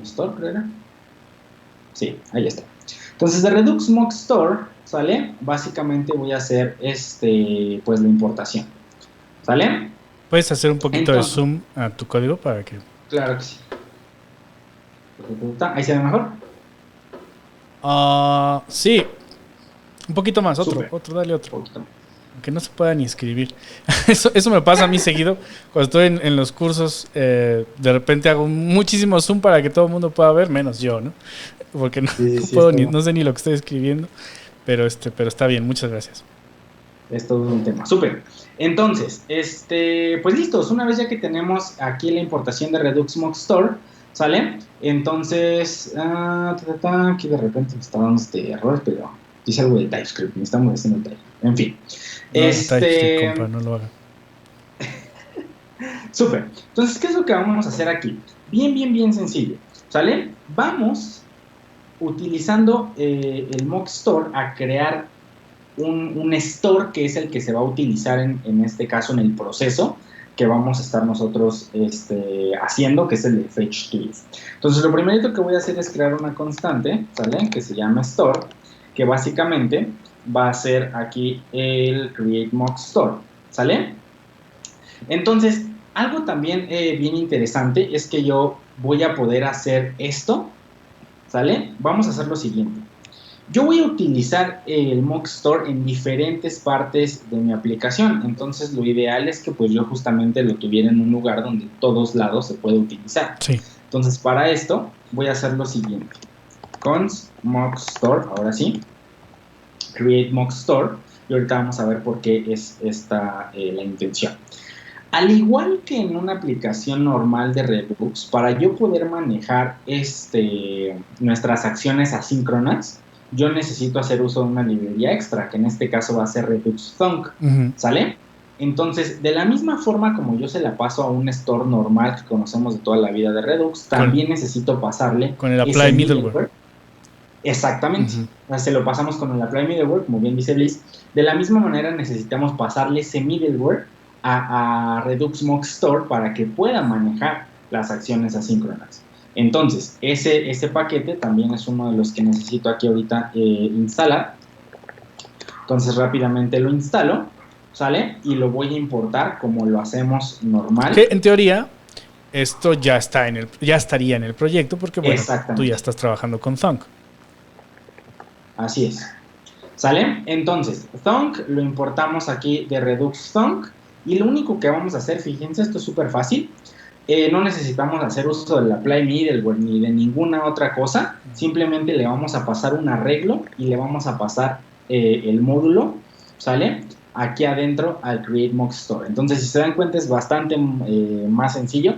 Store, creo era. Sí, ahí está. Entonces de Redux Mock Store, ¿sale? Básicamente voy a hacer pues la importación, ¿sale?
¿Puedes hacer un poquito de zoom a tu código para que...?
Claro que sí. ¿Ahí se ve mejor?
Sí. Un poquito más, otro, dale otro.
Un poquito más.
Aunque no se pueda ni escribir. Eso me pasa a mí seguido. Cuando estoy en los cursos, de repente hago muchísimo zoom para que todo el mundo pueda ver, menos yo, ¿no? Porque no sé ni lo que estoy escribiendo. Pero está bien, muchas gracias.
Es todo un tema. Súper. Entonces, pues listos. Una vez ya que tenemos aquí la importación de Redux Mock Store, ¿sale? Entonces, aquí de repente me está dando error, pero dice algo de TypeScript. Necesitamos haciendo el type. En fin.
TypeScript, compa, no lo haga.
Súper. Entonces, ¿qué es lo que vamos a hacer aquí? Bien sencillo, ¿sale? Vamos, utilizando el Mock Store, a crear un store que es el que se va a utilizar en este caso en el proceso que vamos a estar nosotros haciendo, que es el de fetch_to_do. Entonces, lo primerito que voy a hacer es crear una constante, ¿sale? Que se llama store, que básicamente va a ser aquí el create mock store, ¿sale? Entonces, algo también bien interesante es que yo voy a poder hacer esto, ¿sale? Vamos a hacer lo siguiente. Yo voy a utilizar el mock store en diferentes partes de mi aplicación, entonces lo ideal es que pues yo justamente lo tuviera en un lugar donde todos lados se puede utilizar.
Sí.
Entonces, para esto voy a hacer lo siguiente. Const mock store, ahora sí, create mock store, y ahorita vamos a ver por qué es esta la intención. Al igual que en una aplicación normal de Redux, para yo poder manejar nuestras acciones asíncronas, yo necesito hacer uso de una librería extra, que en este caso va a ser Redux Thunk, ¿sale? Entonces, de la misma forma como yo se la paso a un store normal que conocemos de toda la vida de Redux, también necesito pasarle
con el Apply Middleware.
Exactamente. O sea, se lo pasamos con el Apply Middleware, como bien dice Liz. De la misma manera necesitamos pasarle ese middleware a Redux Mock Store para que pueda manejar las acciones asíncronas. Entonces, ese paquete también es uno de los que necesito aquí ahorita instalar. Entonces, rápidamente lo instalo, ¿sale? Y lo voy a importar como lo hacemos normal.
Que en teoría, esto ya estaría en el proyecto porque, bueno, tú ya estás trabajando con Thunk.
Así es. ¿Sale? Entonces, Thunk lo importamos aquí de Redux Thunk. Y lo único que vamos a hacer, fíjense, esto es súper fácil. No necesitamos hacer uso del Apply Middleware ni de ninguna otra cosa. Simplemente le vamos a pasar un arreglo y le vamos a pasar el módulo, ¿sale? Aquí adentro al Create Mock Store. Entonces, si se dan cuenta, es bastante más sencillo.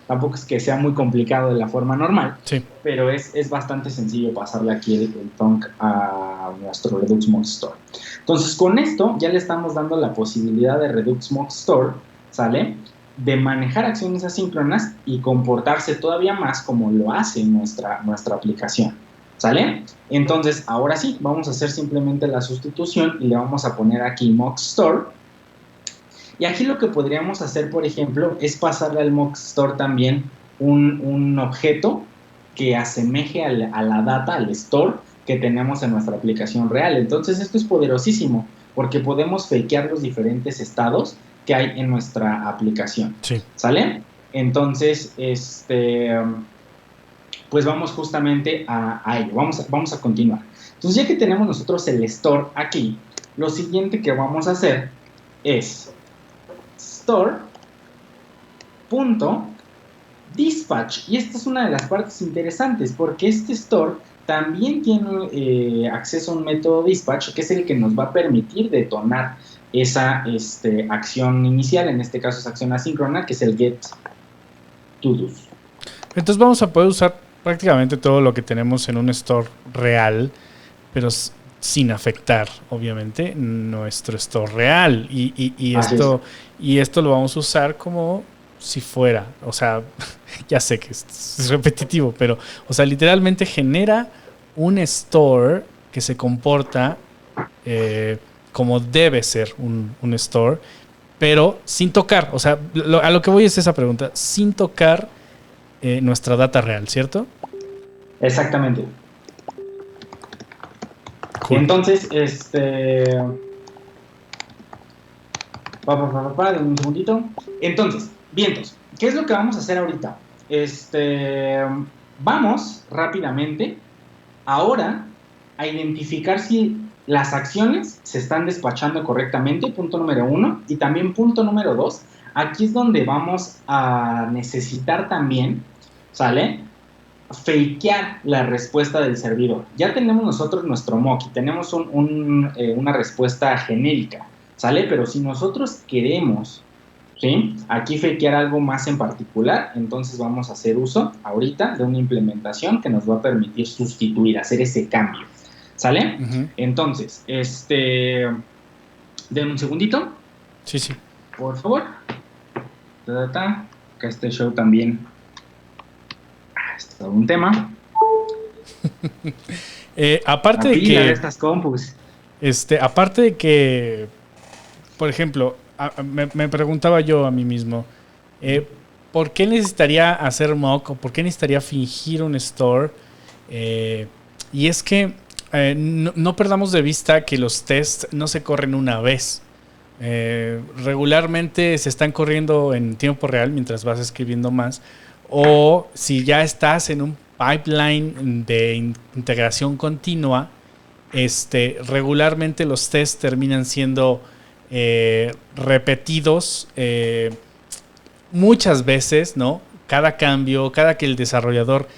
Tampoco es que sea muy complicado de la forma normal,
sí,
pero es bastante sencillo pasarle aquí el Thunk a nuestro Redux Mock Store. Entonces, con esto ya le estamos dando la posibilidad de Redux Mock Store, ¿sale?, de manejar acciones asíncronas y comportarse todavía más como lo hace nuestra aplicación, ¿sale? Entonces, ahora sí, vamos a hacer simplemente la sustitución y le vamos a poner aquí Mock Store. Y aquí lo que podríamos hacer, por ejemplo, es pasarle al Mock Store también un objeto que asemeje a la data, al store que tenemos en nuestra aplicación real. Entonces, esto es poderosísimo porque podemos fakear los diferentes estados que hay en nuestra aplicación.
Sí.
¿Sale? Entonces, pues vamos justamente a ello. Vamos a continuar. Entonces, ya que tenemos nosotros el store aquí, lo siguiente que vamos a hacer es store.dispatch. Y esta es una de las partes interesantes porque este store también tiene acceso a un método dispatch que es el que nos va a permitir detonar esa acción inicial. En este caso es acción asíncrona, que es el get to do's.
Entonces vamos a poder usar prácticamente todo lo que tenemos en un store real, pero sin afectar, obviamente, nuestro store real. Y esto lo vamos a usar como si fuera, o sea, ya sé que es repetitivo, pero, o sea, literalmente genera un store que se comporta como debe ser un store, pero sin tocar. O sea, a lo que voy es esa pregunta, sin tocar nuestra data real, ¿cierto?
Exactamente.
Cool.
Entonces, dame un segundito. Entonces, vientos, ¿qué es lo que vamos a hacer ahorita? Vamos rápidamente ahora a identificar si las acciones se están despachando correctamente, punto número 1, y también punto número 2, aquí es donde vamos a necesitar también, ¿sale?, fakear la respuesta del servidor. Ya tenemos nosotros nuestro mock y tenemos una respuesta genérica, ¿sale? Pero si nosotros queremos, ¿sí?, aquí fakear algo más en particular, entonces vamos a hacer uso ahorita de una implementación que nos va a permitir sustituir, hacer ese cambio, ¿sale? Uh-huh. Entonces, denme un segundito.
Sí, sí.
Por favor. Acá este show también es todo un tema.
Aparte de que
estas compus.
Aparte de que, por ejemplo, me preguntaba yo a mí mismo, ¿por qué necesitaría hacer mock o por qué necesitaría fingir un store? Y es que no perdamos de vista que los tests no se corren una vez. Regularmente se están corriendo en tiempo real mientras vas escribiendo más, o si ya estás en un pipeline de integración continua, regularmente los tests terminan siendo repetidos muchas veces, ¿no? Cada cambio, cada que el desarrollador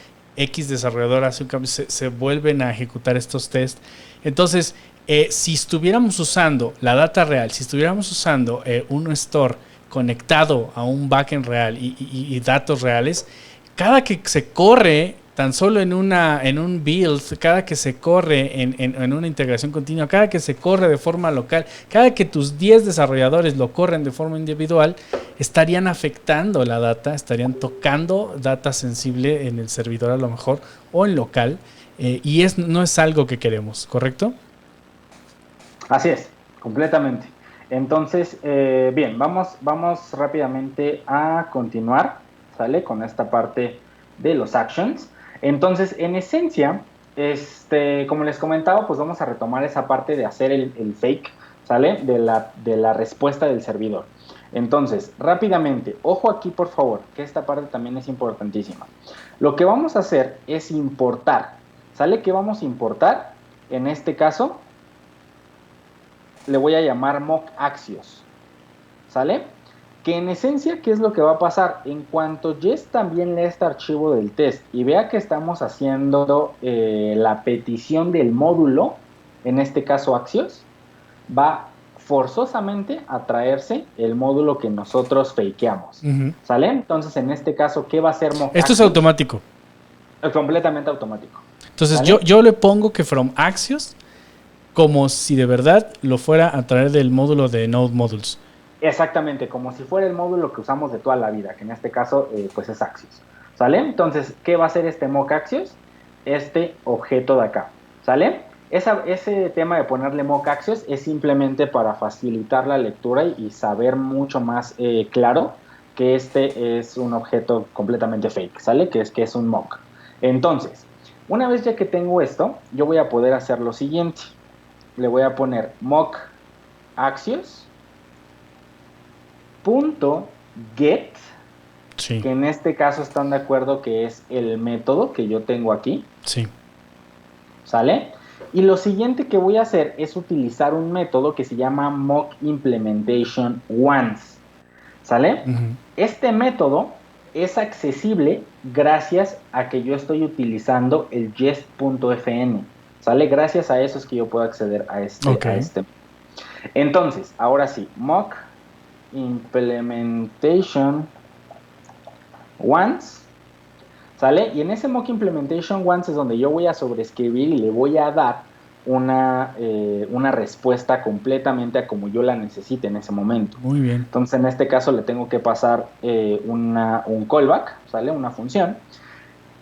hace un cambio, se vuelven a ejecutar estos tests. Entonces, si estuviéramos usando la data real, si estuviéramos usando un store conectado a un backend real y datos reales, cada que se corre tan solo en un build, cada que se corre en una integración continua, cada que se corre de forma local, cada que tus 10 desarrolladores lo corren de forma individual, estarían afectando la data, estarían tocando data sensible en el servidor a lo mejor o en local, y no es algo que queremos, ¿correcto?
Así es, completamente. Entonces, bien, vamos rápidamente a continuar, ¿sale? Con esta parte de los actions. Entonces, en esencia, como les comentaba, pues vamos a retomar esa parte de hacer el fake, ¿sale? De la respuesta del servidor. Entonces, rápidamente, ojo aquí por favor, que esta parte también es importantísima. Lo que vamos a hacer es importar, ¿sale? ¿Qué vamos a importar? En este caso, le voy a llamar mock axios, ¿sale? Que en esencia, ¿qué es lo que va a pasar? En cuanto Jess también lea este archivo del test y vea que estamos haciendo la petición del módulo, en este caso axios, va forzosamente a traerse el módulo que nosotros fakeamos, ¿sale? Entonces, en este caso, ¿qué va a hacer mock
Esto
axios?
es automático.
Es completamente automático.
Entonces,
¿Sale?
yo le pongo que from axios como si de verdad lo fuera a traer del módulo de Node Modules.
Exactamente, como si fuera el módulo que usamos de toda la vida, que en este caso pues es Axios, ¿sale? Entonces, ¿qué va a hacer este mock Axios? Este objeto de acá, ¿sale? Ese tema de ponerle mock Axios es simplemente para facilitar la lectura y saber mucho más claro que este es un objeto completamente fake, ¿sale? Que es un mock. Entonces, una vez ya que tengo esto, yo voy a poder hacer lo siguiente. Le voy a poner mock Axios .get,
sí,
que en este caso están de acuerdo que es el método que yo tengo aquí.
Sí.
¿Sale? Y lo siguiente que voy a hacer es utilizar un método que se llama mock implementation once. ¿Sale? Este método es accesible gracias a que yo estoy utilizando el jest.fn. ¿Sale? Gracias a eso es que yo puedo acceder a este. Entonces, ahora sí, mock implementation once, ¿sale? Y en ese mock implementation once es donde yo voy a sobreescribir y le voy a dar una respuesta completamente a como yo la necesite en ese momento.
Muy bien.
Entonces, en este caso le tengo que pasar un callback, ¿sale? Una función.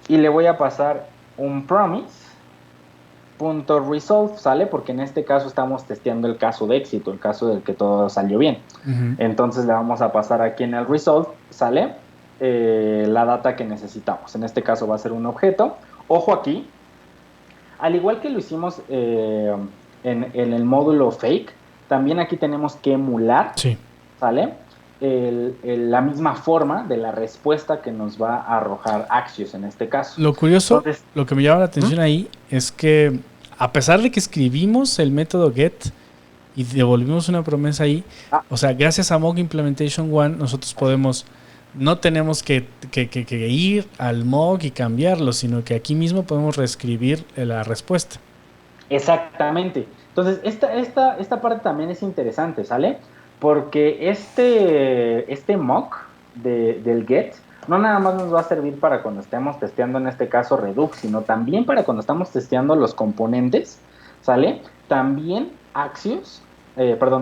Y le voy a pasar un promise .resolve, ¿sale? Porque en este caso estamos testeando el caso de éxito, el caso del que todo salió bien. Entonces le vamos a pasar aquí en el resolve, ¿sale? La data que necesitamos. En este caso va a ser un objeto. Ojo aquí, al igual que lo hicimos en el módulo fake, también aquí tenemos que emular, ¿sale? La misma forma de la respuesta que nos va a arrojar Axios en este caso.
Lo curioso, entonces, lo que me llama la atención ahí es que a pesar de que escribimos el método get y devolvimos una promesa ahí, o sea, gracias a mock implementation one nosotros no tenemos que ir al mock y cambiarlo, sino que aquí mismo podemos reescribir la respuesta.
Exactamente. Entonces, esta parte también es interesante, ¿sale? Porque este mock del get no nada más nos va a servir para cuando estemos testeando en este caso Redux, sino también para cuando estamos testeando los componentes, ¿sale? También Axios,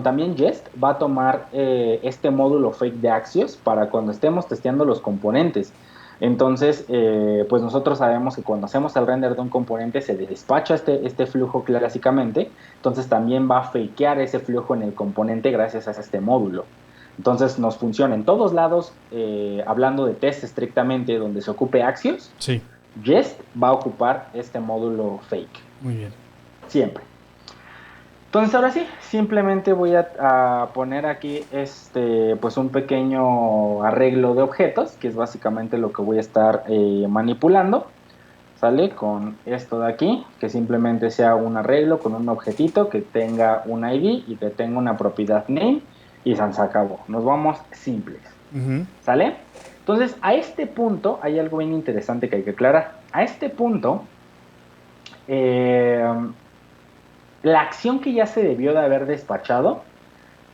también Jest va a tomar este módulo fake de Axios para cuando estemos testeando los componentes. Entonces, pues nosotros sabemos que cuando hacemos el render de un componente se despacha este flujo clásicamente, entonces también va a fakear ese flujo en el componente gracias a este módulo. Entonces nos funciona en todos lados, hablando de test estrictamente donde se ocupe Axios, Jest va a ocupar este módulo fake.
Muy bien.
Siempre. Entonces ahora sí, simplemente voy a poner aquí pues un pequeño arreglo de objetos, que es básicamente lo que voy a estar manipulando, ¿sale? Con esto de aquí, que simplemente sea un arreglo con un objetito que tenga un ID y que tenga una propiedad name, y se acabó. Nos vamos simples, ¿sale? Entonces a este punto hay algo bien interesante que hay que aclarar. A este punto, la acción que ya se debió de haber despachado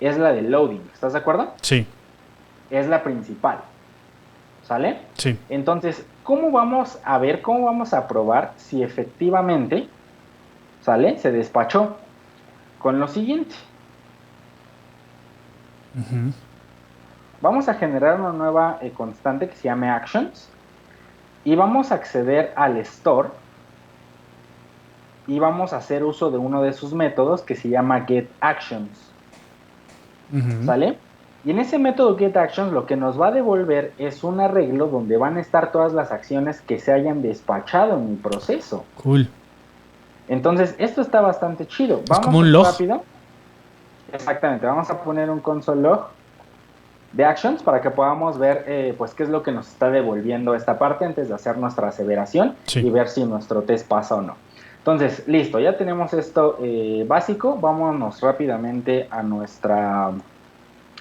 es la de loading. ¿Estás de acuerdo?
Sí.
es la principal, ¿sale?
Sí.
Entonces, ¿cómo vamos a probar si efectivamente, ¿sale? Se despachó? Con lo siguiente.
Uh-huh.
Vamos a generar una nueva constante que se llame actions y vamos a acceder al store y vamos a hacer uso de uno de sus métodos que se llama getActions.
Uh-huh.
¿Sale? Y en ese método getActions lo que nos va a devolver es un arreglo donde van a estar todas las acciones que se hayan despachado en mi proceso.
Cool.
Entonces, esto está bastante chido.
Es como un log.
Rápido. Exactamente, vamos a poner un console log de actions para que podamos ver pues qué es lo que nos está devolviendo esta parte antes de hacer nuestra aseveración y ver si nuestro test pasa o no. Entonces, listo, ya tenemos esto básico. Vámonos rápidamente a nuestra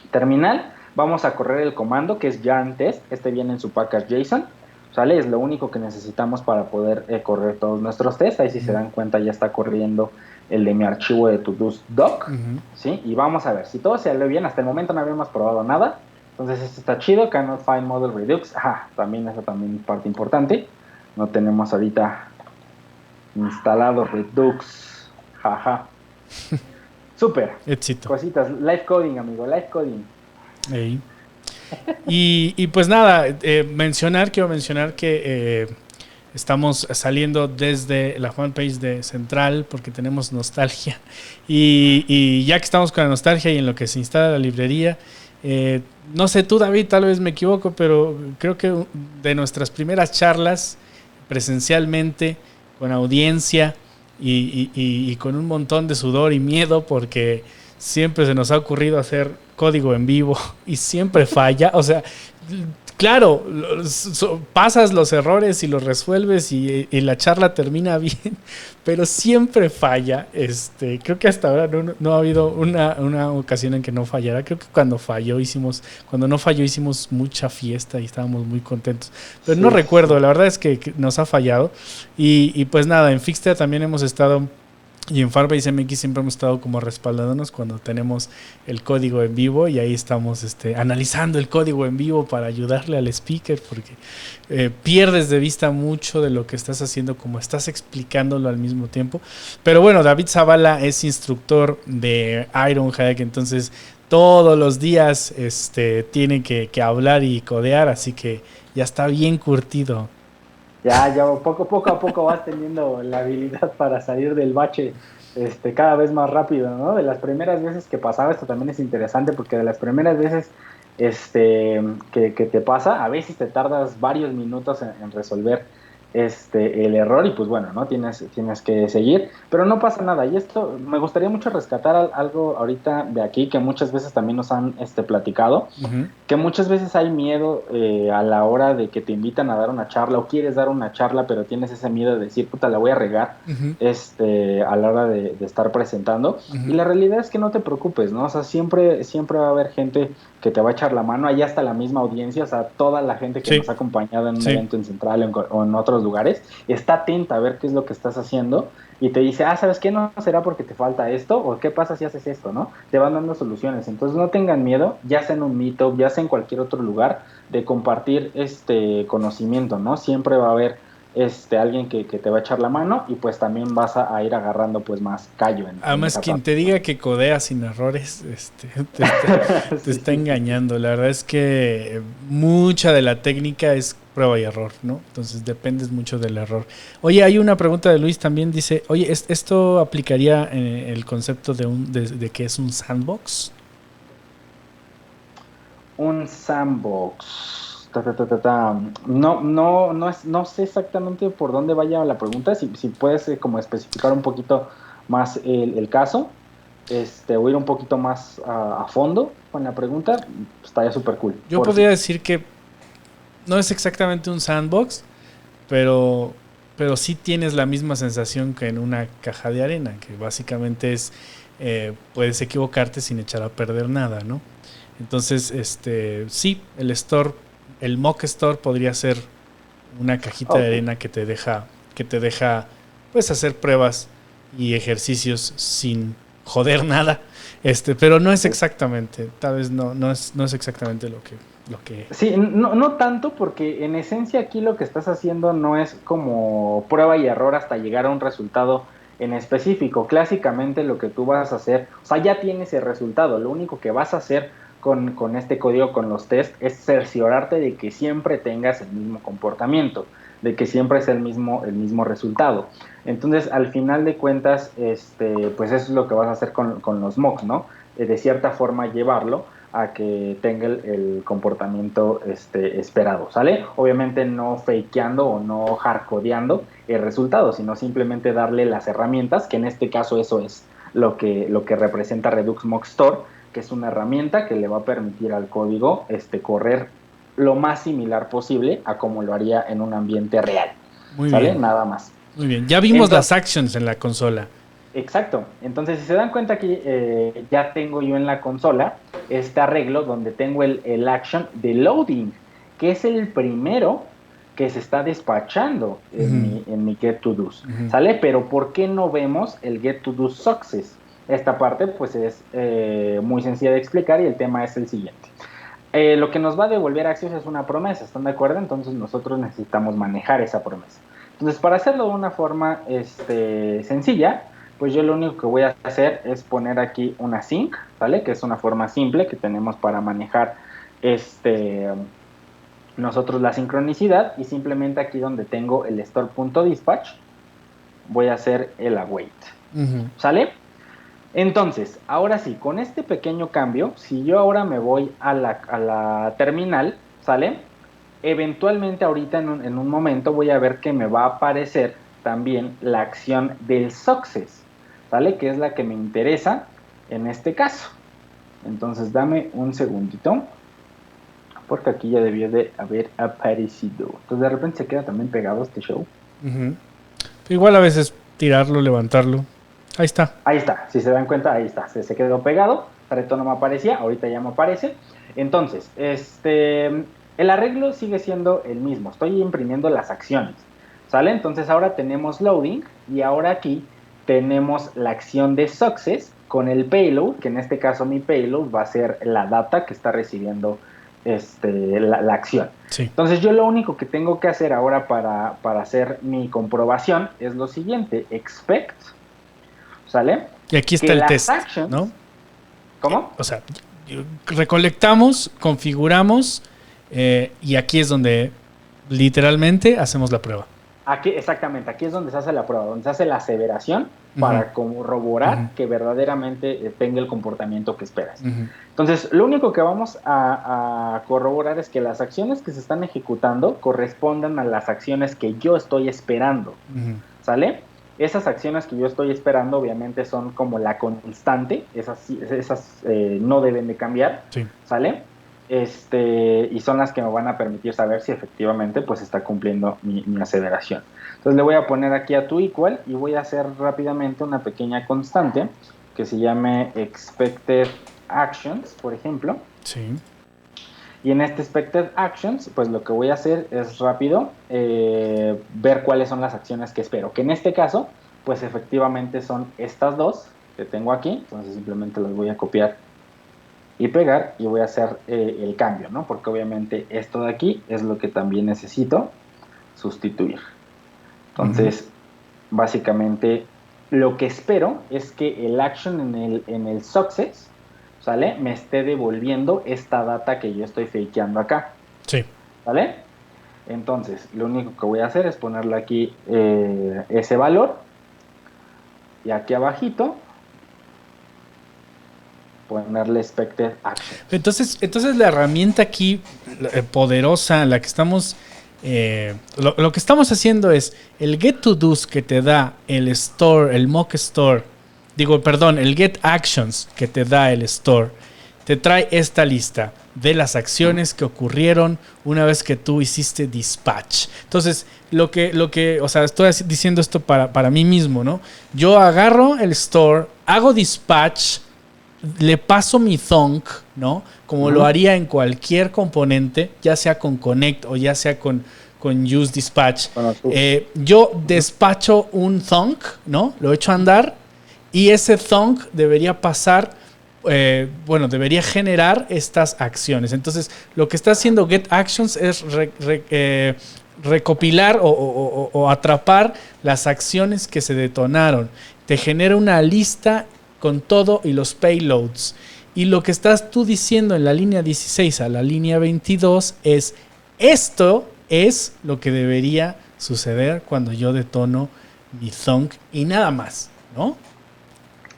terminal. Vamos a correr el comando que es yarn test. Este viene en su package JSON. ¿Sale? Es lo único que necesitamos para poder correr todos nuestros tests. Ahí si se dan cuenta ya está corriendo el de mi archivo de todos doc. ¿Sí? Y vamos a ver, si todo sale bien, hasta el momento no habíamos probado nada. Entonces esto está chido, cannot find model redux. También eso también es parte importante. No tenemos ahorita instalado redux. Súper.
Éxito.
Cositas, live coding, amigo, live coding.
Hey. Y pues nada, quiero mencionar que estamos saliendo desde la fanpage de Central porque tenemos nostalgia y ya que estamos con la nostalgia y en lo que se instala la librería, no sé tú, David, tal vez me equivoco, pero creo que de nuestras primeras charlas presencialmente con audiencia y con un montón de sudor y miedo porque siempre se nos ha ocurrido hacer código en vivo y siempre falla. O sea, claro, pasas los errores y los resuelves y la charla termina bien, pero siempre falla. Creo que hasta ahora no ha habido una ocasión en que no fallara. Creo que cuando no falló hicimos mucha fiesta y estábamos muy contentos. Pero sí, no recuerdo, la verdad es que nos ha fallado. Y pues nada, en Fixter también hemos estado. Y en Firebase MX siempre hemos estado como respaldándonos cuando tenemos el código en vivo y ahí estamos analizando el código en vivo para ayudarle al speaker porque pierdes de vista mucho de lo que estás haciendo como estás explicándolo al mismo tiempo. Pero bueno, David Zavala es instructor de Ironhack, entonces todos los días tiene que hablar y codear, así que ya está bien curtido.
Ya poco a poco vas teniendo la habilidad para salir del bache cada vez más rápido, ¿no? De las primeras veces que pasaba, esto también es interesante porque de las primeras veces que te pasa, a veces te tardas varios minutos en resolver el error y pues bueno, ¿no? Tienes que seguir, pero no pasa nada. Y esto, me gustaría mucho rescatar algo ahorita de aquí que muchas veces también nos han platicado, que muchas veces hay miedo a la hora de que te invitan a dar una charla o quieres dar una charla, pero tienes ese miedo de decir, puta, la voy a regar a la hora de estar presentando. Y la realidad es que no te preocupes, ¿no? O sea, siempre va a haber gente que te va a echar la mano, ahí hasta la misma audiencia, o sea, toda la gente que nos ha acompañado en un evento en Central o en otros lugares, está atenta a ver qué es lo que estás haciendo y te dice, ¿sabes qué? ¿No será porque te falta esto? ¿O qué pasa si haces esto? ¿No? Te van dando soluciones. Entonces no tengan miedo, ya sea en un meetup, ya sea en cualquier otro lugar, de compartir conocimiento, ¿no? Siempre va a haber alguien que te va a echar la mano y pues también vas a ir agarrando pues más callo.
Además, quien te diga que codea sin errores te está engañando. La verdad es que mucha de la técnica es prueba y error, ¿no? Entonces dependes mucho del error. Oye, hay una pregunta de Luis también, dice, oye, ¿esto aplicaría el concepto de que es un sandbox?
Un sandbox. No sé exactamente por dónde vaya la pregunta. Si puedes como especificar un poquito más el caso, o ir un poquito más a fondo con la pregunta, estaría súper cool.
Yo podría decir que no es exactamente un sandbox, pero sí tienes la misma sensación que en una caja de arena, que básicamente es puedes equivocarte sin echar a perder nada, ¿no? Entonces, sí, el mock store podría ser una cajita de arena que te deja pues hacer pruebas y ejercicios sin joder nada. Pero no es exactamente, tal vez no es exactamente lo que...
Sí, no tanto, porque en esencia aquí lo que estás haciendo no es como prueba y error hasta llegar a un resultado en específico. Clásicamente lo que tú vas a hacer, o sea, ya tienes el resultado, lo único que vas a hacer con este código, con los test, es cerciorarte de que siempre tengas el mismo comportamiento, de que siempre es el mismo resultado. Entonces, al final de cuentas, pues eso es lo que vas a hacer con los mocks, ¿no? De cierta forma llevarlo a que tenga el comportamiento esperado, ¿sale? Obviamente no fakeando o no hardcodeando el resultado, sino simplemente darle las herramientas, que en este caso eso es lo que representa Redux Mock Store, que es una herramienta que le va a permitir al código correr lo más similar posible a como lo haría en un ambiente real.
Muy
¿Sale?
bien.
Nada más.
Muy bien. Ya vimos las actions en la consola.
Exacto. Entonces, si se dan cuenta que ya tengo yo en la consola este arreglo donde tengo el action de loading, que es el primero que se está despachando en mi get-to-dos. ¿Sale? Pero ¿por qué no vemos el get-to-do success? Esta parte pues es muy sencilla de explicar y el tema es el siguiente. Lo que nos va a devolver Axios es una promesa, ¿están de acuerdo? Entonces nosotros necesitamos manejar esa promesa. Entonces, para hacerlo de una forma sencilla, pues yo lo único que voy a hacer es poner aquí una sync, ¿vale? Que es una forma simple que tenemos para manejar nosotros la sincronicidad, y simplemente aquí donde tengo el store.dispatch voy a hacer el await, ¿sale? Entonces, ahora sí, con este pequeño cambio, si yo ahora me voy a la terminal, ¿sale? Eventualmente ahorita en un momento voy a ver que me va a aparecer también la acción del success, ¿sale? Que es la que me interesa en este caso. Entonces dame un segundito, porque aquí ya debió de haber aparecido. Entonces de repente se queda también pegado este show.
Igual a veces tirarlo, levantarlo. Ahí está.
Ahí está, si se dan cuenta, ahí está. Se quedó pegado, reto no me aparecía, ahorita ya me aparece. Entonces, el arreglo sigue siendo el mismo. Estoy imprimiendo las acciones, ¿sale? Entonces ahora tenemos loading y ahora aquí tenemos la acción de success con el payload, que en este caso mi payload va a ser la data que está recibiendo la acción.
Sí.
Entonces yo lo único que tengo que hacer ahora para hacer mi comprobación es lo siguiente: expect, ¿sale?
Y aquí está el test,
actions,
¿no?
¿Cómo?
O sea, recolectamos, configuramos, y aquí es donde literalmente hacemos la prueba.
Aquí, exactamente, aquí es donde se hace la prueba, donde se hace la aseveración para corroborar que verdaderamente tenga el comportamiento que esperas. Entonces, lo único que vamos a corroborar es que las acciones que se están ejecutando correspondan a las acciones que yo estoy esperando, ¿sale? Esas acciones que yo estoy esperando obviamente son como la constante, esas no deben de cambiar,
sí.
¿Sale? Y son las que me van a permitir saber si efectivamente pues está cumpliendo mi aseveración. Entonces le voy a poner aquí a toEqual y voy a hacer rápidamente una pequeña constante que se llame expected actions, por ejemplo.
Sí.
Y en este expected actions, pues lo que voy a hacer es rápido ver cuáles son las acciones que espero. Que en este caso, pues efectivamente son estas dos que tengo aquí. Entonces simplemente las voy a copiar y pegar y voy a hacer el cambio, ¿no? Porque obviamente esto de aquí es lo que también necesito sustituir. Entonces, básicamente lo que espero es que el action en el success, ¿sale? Me esté devolviendo esta data que yo estoy fakeando acá.
Sí.
¿Vale? Entonces, lo único que voy a hacer es ponerle aquí ese valor. Y aquí abajito ponerle expected action.
Entonces la herramienta aquí poderosa, la que estamos... lo que estamos haciendo es el get to do's que te da el store, el mock store, el get actions que te da el store, te trae esta lista de las acciones que ocurrieron una vez que tú hiciste dispatch. Entonces, o sea, estoy diciendo esto para mí mismo, ¿no? Yo agarro el store, hago dispatch, le paso mi thunk, ¿no? Como lo haría en cualquier componente, ya sea con connect o ya sea con use dispatch. Yo despacho un thunk, ¿no? Lo echo a andar Y ese thunk debería pasar, debería generar estas acciones. Entonces, lo que está haciendo getActions es recopilar o atrapar las acciones que se detonaron. Te genera una lista con todo y los payloads. Y lo que estás tú diciendo en la línea 16 a la línea 22 es: esto es lo que debería suceder cuando yo detono mi thunk y nada más, ¿no?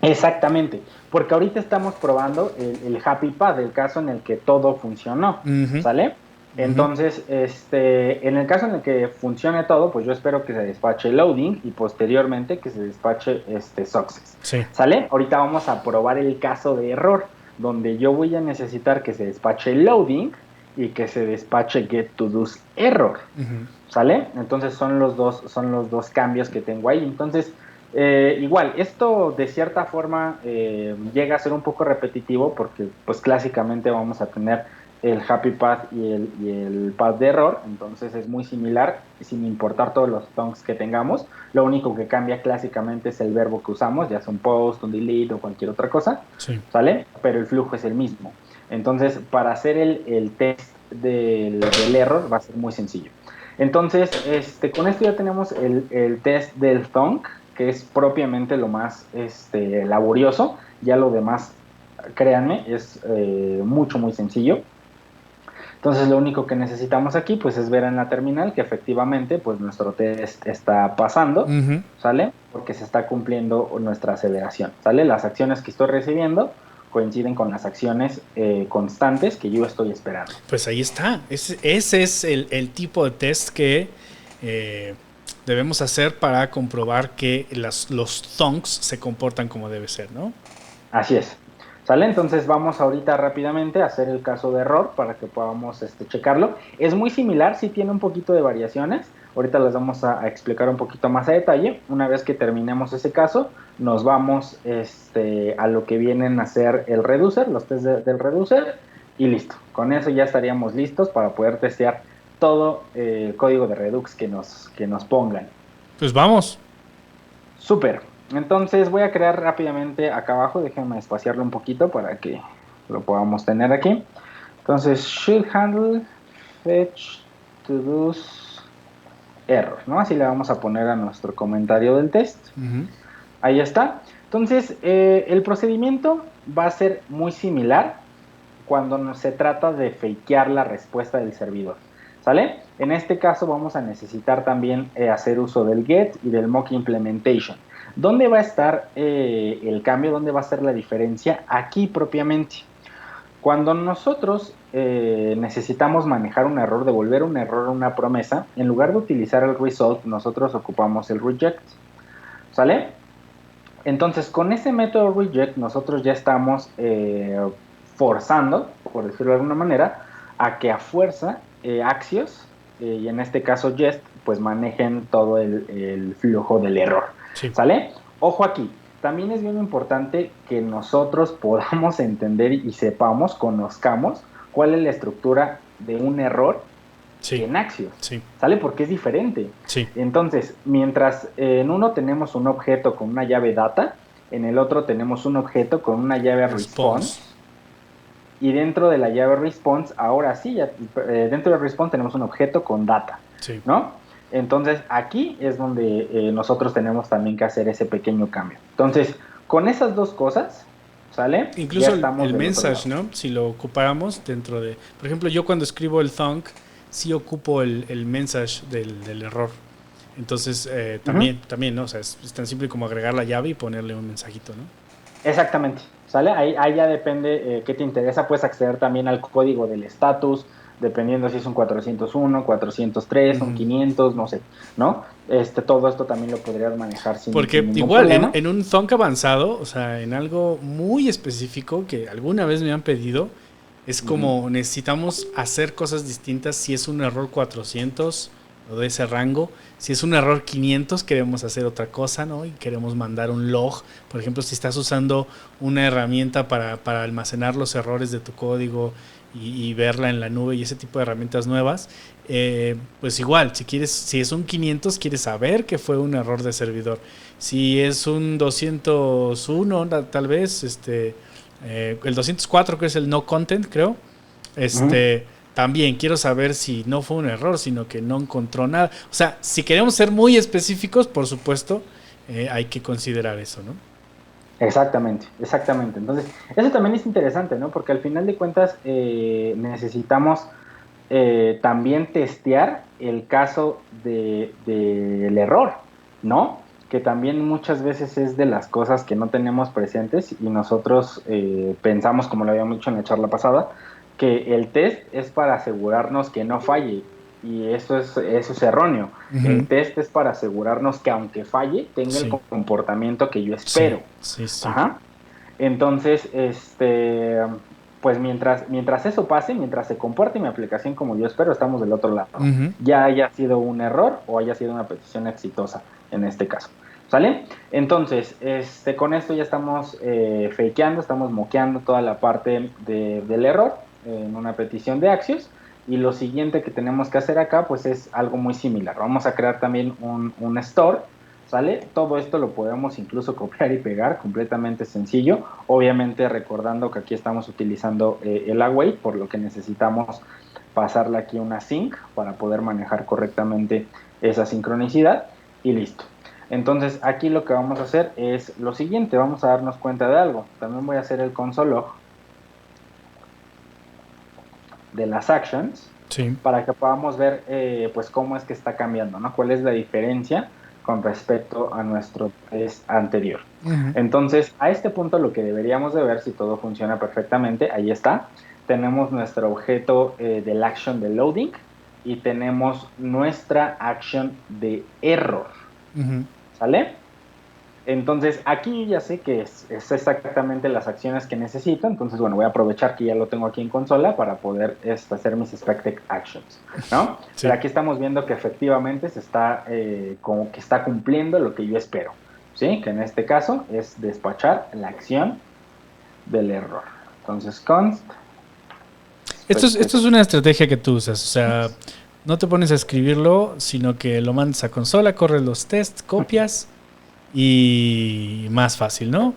Exactamente, porque ahorita estamos probando el Happy Path, el caso en el que todo funcionó, ¿sale? Entonces, en el caso en el que funcione todo, pues yo espero que se despache loading y posteriormente que se despache success,
sí.
¿Sale? Ahorita vamos a probar el caso de error, donde yo voy a necesitar que se despache loading y que se despache getToDoerror, ¿sale? Entonces son los dos cambios que tengo ahí. Entonces, igual, esto de cierta forma llega a ser un poco repetitivo porque pues clásicamente vamos a tener el Happy Path y el Path de error, entonces es muy similar sin importar todos los thunks que tengamos. Lo único que cambia clásicamente es el verbo que usamos, ya sea un post, un delete o cualquier otra cosa,
sí. ¿Sale?
Pero el flujo es el mismo. Entonces, para hacer el test del error va a ser muy sencillo. Entonces, con esto ya tenemos el test del thunk, que es propiamente lo más laborioso. Ya lo demás, créanme, es mucho, muy sencillo. Entonces, lo único que necesitamos aquí, pues, es ver en la terminal que efectivamente, pues, nuestro test está pasando, ¿sale? Porque se está cumpliendo nuestra aceleración, ¿sale? Las acciones que estoy recibiendo coinciden con las acciones constantes que yo estoy esperando.
Pues ahí está. Ese es el tipo de test que debemos hacer para comprobar que los thunks se comportan como debe ser, ¿no?
Así es. ¿Sale? Entonces vamos ahorita rápidamente a hacer el caso de error para que podamos checarlo. Es muy similar, sí tiene un poquito de variaciones. Ahorita las vamos a explicar un poquito más a detalle. Una vez que terminemos ese caso, nos vamos a lo que vienen a ser el reducer, los tests del reducer, y listo. Con eso ya estaríamos listos para poder testear todo el código de Redux que nos pongan.
Pues vamos.
Súper. Entonces voy a crear rápidamente acá abajo, déjenme espaciarlo un poquito para que lo podamos tener aquí. Entonces, should handle fetch todos error, ¿no? Así le vamos a poner a nuestro comentario del test. Ahí está. Entonces, el procedimiento va a ser muy similar cuando se trata de fakear la respuesta del servidor, ¿sale? En este caso vamos a necesitar también hacer uso del get y del mock implementation. ¿Dónde va a estar el cambio? ¿Dónde va a ser la diferencia? Aquí propiamente. Cuando nosotros necesitamos manejar un error, devolver un error a una promesa, en lugar de utilizar el result, nosotros ocupamos el reject, ¿sale? Entonces, con ese método reject, nosotros ya estamos forzando, por decirlo de alguna manera, a que a fuerza Axios, y en este caso Jest, pues manejen todo el flujo del error. Sí. ¿Sale? Ojo aquí, también es bien importante que nosotros podamos entender y sepamos, conozcamos cuál es la estructura de un error en Axios. Sí. ¿Sale? Porque es diferente. Sí. Entonces, mientras en uno tenemos un objeto con una llave data, en el otro tenemos un objeto con una llave response. Y dentro de la llave response, ahora sí, dentro de response tenemos un objeto con data. Sí. ¿No? Entonces, aquí es donde nosotros tenemos también que hacer ese pequeño cambio. Entonces, con esas dos cosas, ¿sale?
Incluso el message, ¿no? Si lo ocupáramos dentro de... Por ejemplo, yo cuando escribo el thunk, sí ocupo el message del error. Entonces, también, ¿no? O sea, es tan simple como agregar la llave y ponerle un mensajito, ¿no?
Exactamente, ¿sale? Ahí ya depende qué te interesa. Puedes acceder también al código del status, dependiendo si es un 401, 403, un 500, no sé, ¿no? Todo esto también lo podrías manejar sin ningún
igual,
problema.
En un thunk avanzado, o sea, en algo muy específico que alguna vez me han pedido, es como necesitamos hacer cosas distintas. Si es un error 400 o de ese rango, si es un error 500 queremos hacer otra cosa, ¿no? Y queremos mandar un log. Por ejemplo, si estás usando una herramienta para almacenar los errores de tu código y verla en la nube y ese tipo de herramientas nuevas, pues igual, si es un 500, quieres saber que fue un error de servidor. Si es un 201, tal vez, el 204 que es el no content, creo, también quiero saber si no fue un error, sino que no encontró nada. O sea, si queremos ser muy específicos, por supuesto, hay que considerar eso, ¿no?
Exactamente, exactamente. Entonces, eso también es interesante, ¿no? Porque al final de cuentas necesitamos también testear el caso del error, ¿no? Que también muchas veces es de las cosas que no tenemos presentes y nosotros pensamos, como lo habíamos dicho en la charla pasada, que el test es para asegurarnos que no falle, y eso es erróneo. El test es para asegurarnos que aunque falle, tenga el comportamiento que yo espero.
Sí.
Ajá. Entonces, pues mientras eso pase, mientras se comporte mi aplicación como yo espero, estamos del otro lado. Ya haya sido un error o haya sido una petición exitosa en este caso. ¿Sale? Entonces, con esto ya estamos fakeando, estamos moqueando toda la parte del error en una petición de Axios. Y lo siguiente que tenemos que hacer acá, pues es algo muy similar. Vamos a crear también un store, ¿sale? Todo esto lo podemos incluso copiar y pegar, completamente sencillo. Obviamente recordando que aquí estamos utilizando el await, por lo que necesitamos pasarle aquí una sync para poder manejar correctamente esa sincronicidad y listo. Entonces aquí lo que vamos a hacer es lo siguiente, vamos a darnos cuenta de algo. También voy a hacer el console log de las actions, para que podamos ver pues cómo es que está cambiando, ¿no? Cuál es la diferencia con respecto a nuestro test anterior. Entonces, a este punto lo que deberíamos de ver, si todo funciona perfectamente, ahí está. Tenemos nuestro objeto del action de loading y tenemos nuestra action de error. ¿Sale? Entonces, aquí ya sé que es exactamente las acciones que necesito. Entonces, bueno, voy a aprovechar que ya lo tengo aquí en consola para poder hacer mis expected actions, ¿no? Sí. Pero aquí estamos viendo que efectivamente se está, como que está cumpliendo lo que yo espero, ¿sí? Que en este caso es despachar la acción del error. Entonces, const.
Esto es una estrategia que tú usas, o sea, no te pones a escribirlo, sino que lo mandas a consola, corres los tests, copias y más fácil, ¿no?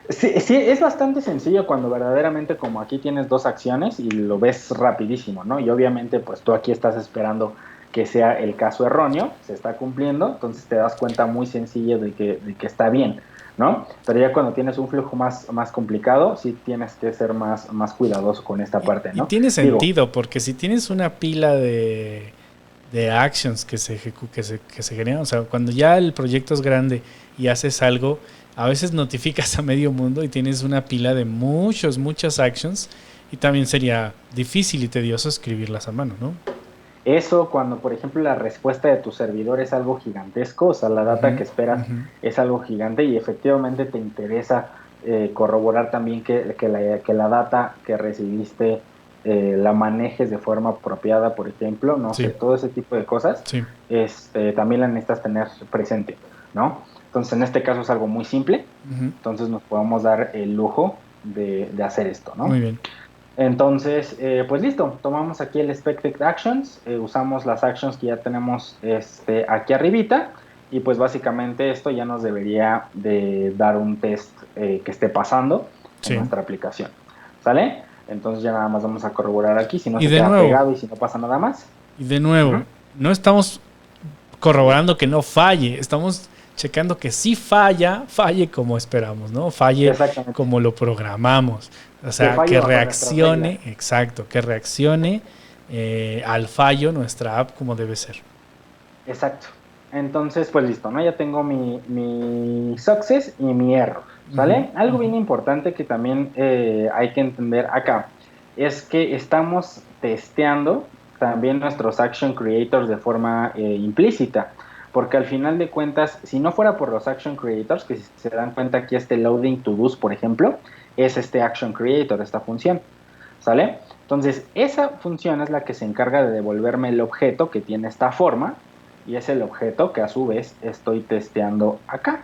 Sí, es bastante sencillo cuando verdaderamente como aquí tienes dos acciones y lo ves rapidísimo, ¿no? Y obviamente pues tú aquí estás esperando que sea el caso erróneo, se está cumpliendo, entonces te das cuenta muy sencillo de que está bien, ¿no? Pero ya cuando tienes un flujo más complicado, sí tienes que ser más cuidadoso con esta parte, ¿no?
Y tiene sentido, porque si tienes una pila de actions que se generan, o sea, cuando ya el proyecto es grande y haces algo, a veces notificas a medio mundo y tienes una pila de muchas actions, y también sería difícil y tedioso escribirlas a mano, ¿no?
Eso cuando, por ejemplo, la respuesta de tu servidor es algo gigantesco, o sea, la data que esperas es algo gigante y efectivamente te interesa corroborar también que la data que recibiste la manejes de forma apropiada, por ejemplo, no sé, todo ese tipo de cosas, también la necesitas tener presente, ¿no? Entonces, en este caso es algo muy simple, entonces nos podemos dar el lujo de hacer esto, ¿no?
Muy bien.
Entonces, pues listo, tomamos aquí el expected actions, usamos las actions que ya tenemos aquí arribita, y pues básicamente esto ya nos debería de dar un test que esté pasando en nuestra aplicación, ¿sale? Entonces ya nada más vamos a corroborar aquí, si no se queda pegado y si no pasa nada más.
Y de nuevo, no estamos corroborando que no falle, estamos checando que sí falle como esperamos, ¿no? Falle como lo programamos. O sea, que reaccione, que reaccione al fallo nuestra app como debe ser.
Exacto. Entonces, pues listo, ¿no? Ya tengo mi success y mi error, ¿vale? Algo bien importante que también hay que entender acá es que estamos testeando también nuestros action creators de forma implícita, porque al final de cuentas, si no fuera por los action creators, que si se dan cuenta aquí loading to do's, por ejemplo, es action creator, esta función, ¿sale? Entonces, esa función es la que se encarga de devolverme el objeto que tiene esta forma, y es el objeto que a su vez estoy testeando acá.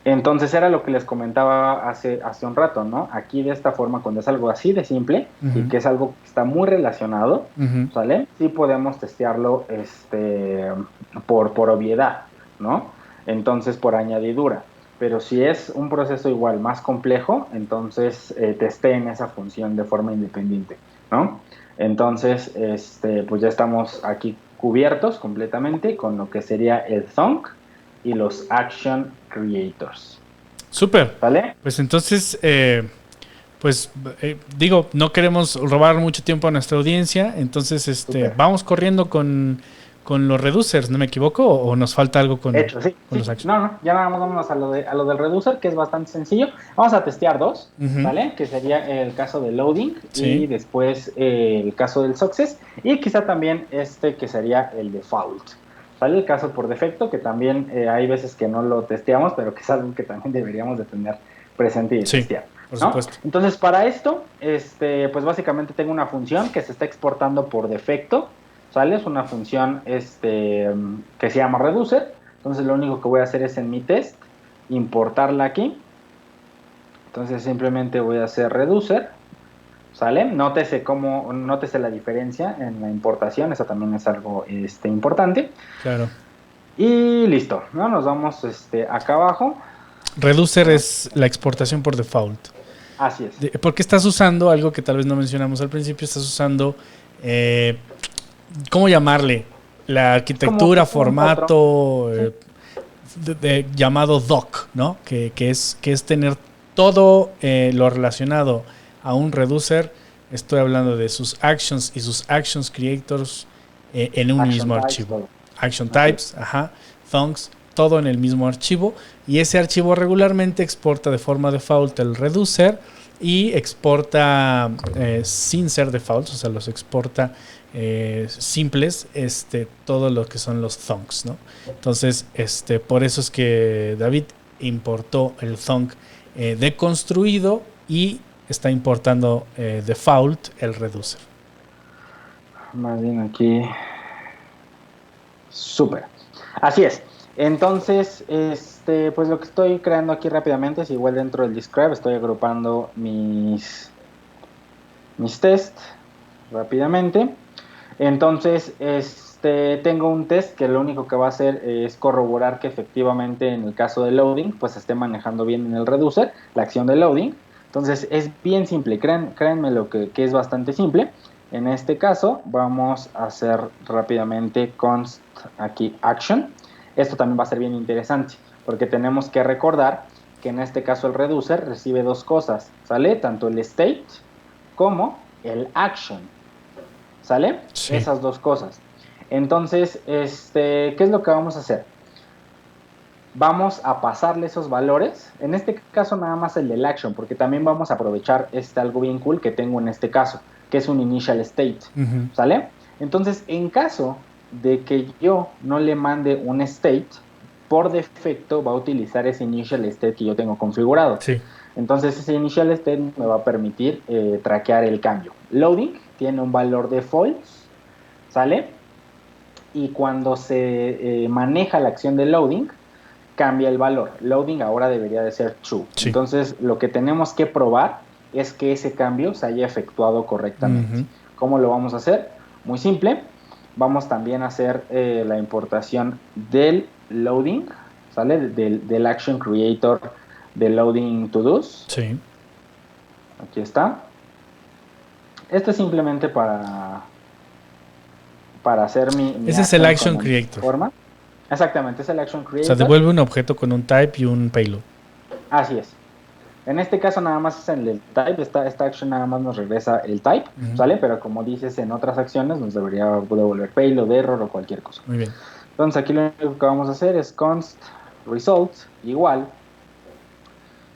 Entonces era lo que les comentaba hace un rato, ¿no? Aquí de esta forma, cuando es algo así de simple y que es algo que está muy relacionado, ¿sale? Sí podemos testearlo por obviedad, ¿no? Entonces por añadidura. Pero si es un proceso igual más complejo, entonces testeen esa función de forma independiente, ¿no? Entonces, pues ya estamos aquí cubiertos completamente con lo que sería el thunk y los action creators.
Súper.
¿Vale?
Pues entonces, digo, no queremos robar mucho tiempo a nuestra audiencia, entonces vamos corriendo con los reducers, ¿no me equivoco? ¿O nos falta algo con
Hecho, sí.
los actions?
No, ya nada más vámonos a lo del reducer, que es bastante sencillo. Vamos a testear dos, ¿vale? Que sería el caso de loading y después el caso del success y quizá también que sería el default. ¿Vale? El caso por defecto, que también hay veces que no lo testeamos, pero que es algo que también deberíamos de tener presente y testear.
Por
¿no?
supuesto.
Entonces, para esto, pues básicamente tengo una función que se está exportando por defecto, ¿sale? Es una función que se llama reducer. Entonces, lo único que voy a hacer es en mi test, importarla aquí. Entonces, simplemente voy a hacer reducer, ¿sale? Nótese la diferencia en la importación, eso también es algo importante.
Claro.
Y listo, ¿no? Nos vamos acá abajo.
Reducer es la exportación por default.
Así es.
Porque estás usando algo que tal vez no mencionamos al principio, estás usando, ¿cómo llamarle? La arquitectura, formato llamado doc, ¿no? Que es tener todo lo relacionado a un reducer. Estoy hablando de sus actions y sus actions creators en un mismo archivo. Action types, thunks, todo en el mismo archivo, y ese archivo regularmente exporta de forma default el reducer y exporta sin ser default, o sea, los exporta simples, todo lo que son los thunks, ¿no? Entonces, por eso es que David importó el thunk deconstruido y está importando default el reducer.
Más bien aquí. Súper. Así es. Entonces, pues lo que estoy creando aquí rápidamente es igual dentro del describe, estoy agrupando mis tests rápidamente. Entonces, tengo un test que lo único que va a hacer es corroborar que efectivamente en el caso de loading, pues esté manejando bien en el reducer la acción de loading. Entonces, es bien simple, créanme lo que es bastante simple. En este caso, vamos a hacer rápidamente const aquí action. Esto también va a ser bien interesante, porque tenemos que recordar que en este caso el reducer recibe dos cosas, ¿sale? Tanto el state como el action, ¿sale? Sí. Esas dos cosas. Entonces, ¿qué es lo que vamos a hacer? Vamos a pasarle esos valores, en este caso nada más el del action, porque también vamos a aprovechar algo bien cool que tengo en este caso, que es un initial state, ¿sale? Entonces, en caso de que yo no le mande un state, por defecto va a utilizar ese initial state que yo tengo configurado.
Sí.
Entonces, ese initial state me va a permitir traquear el cambio. Loading tiene un valor de false, ¿sale? Y cuando se maneja la acción de loading, cambia el valor. Loading ahora debería de ser true. Sí. Entonces, lo que tenemos que probar es que ese cambio se haya efectuado correctamente. ¿Cómo lo vamos a hacer? Muy simple. Vamos también a hacer la importación del loading, ¿sale? Del action creator de loading to dos.
Sí.
Aquí está. Esto es simplemente para hacer mi
ese es el action creator.
Forma. Exactamente, es el action creator.
O sea, devuelve un objeto con un type y un payload.
Así es. En este caso nada más es en el type, esta action nada más nos regresa el type, ¿sale? Pero como dices, en otras acciones nos debería devolver payload, error o cualquier cosa.
Muy bien.
Entonces aquí lo único que vamos a hacer es const result igual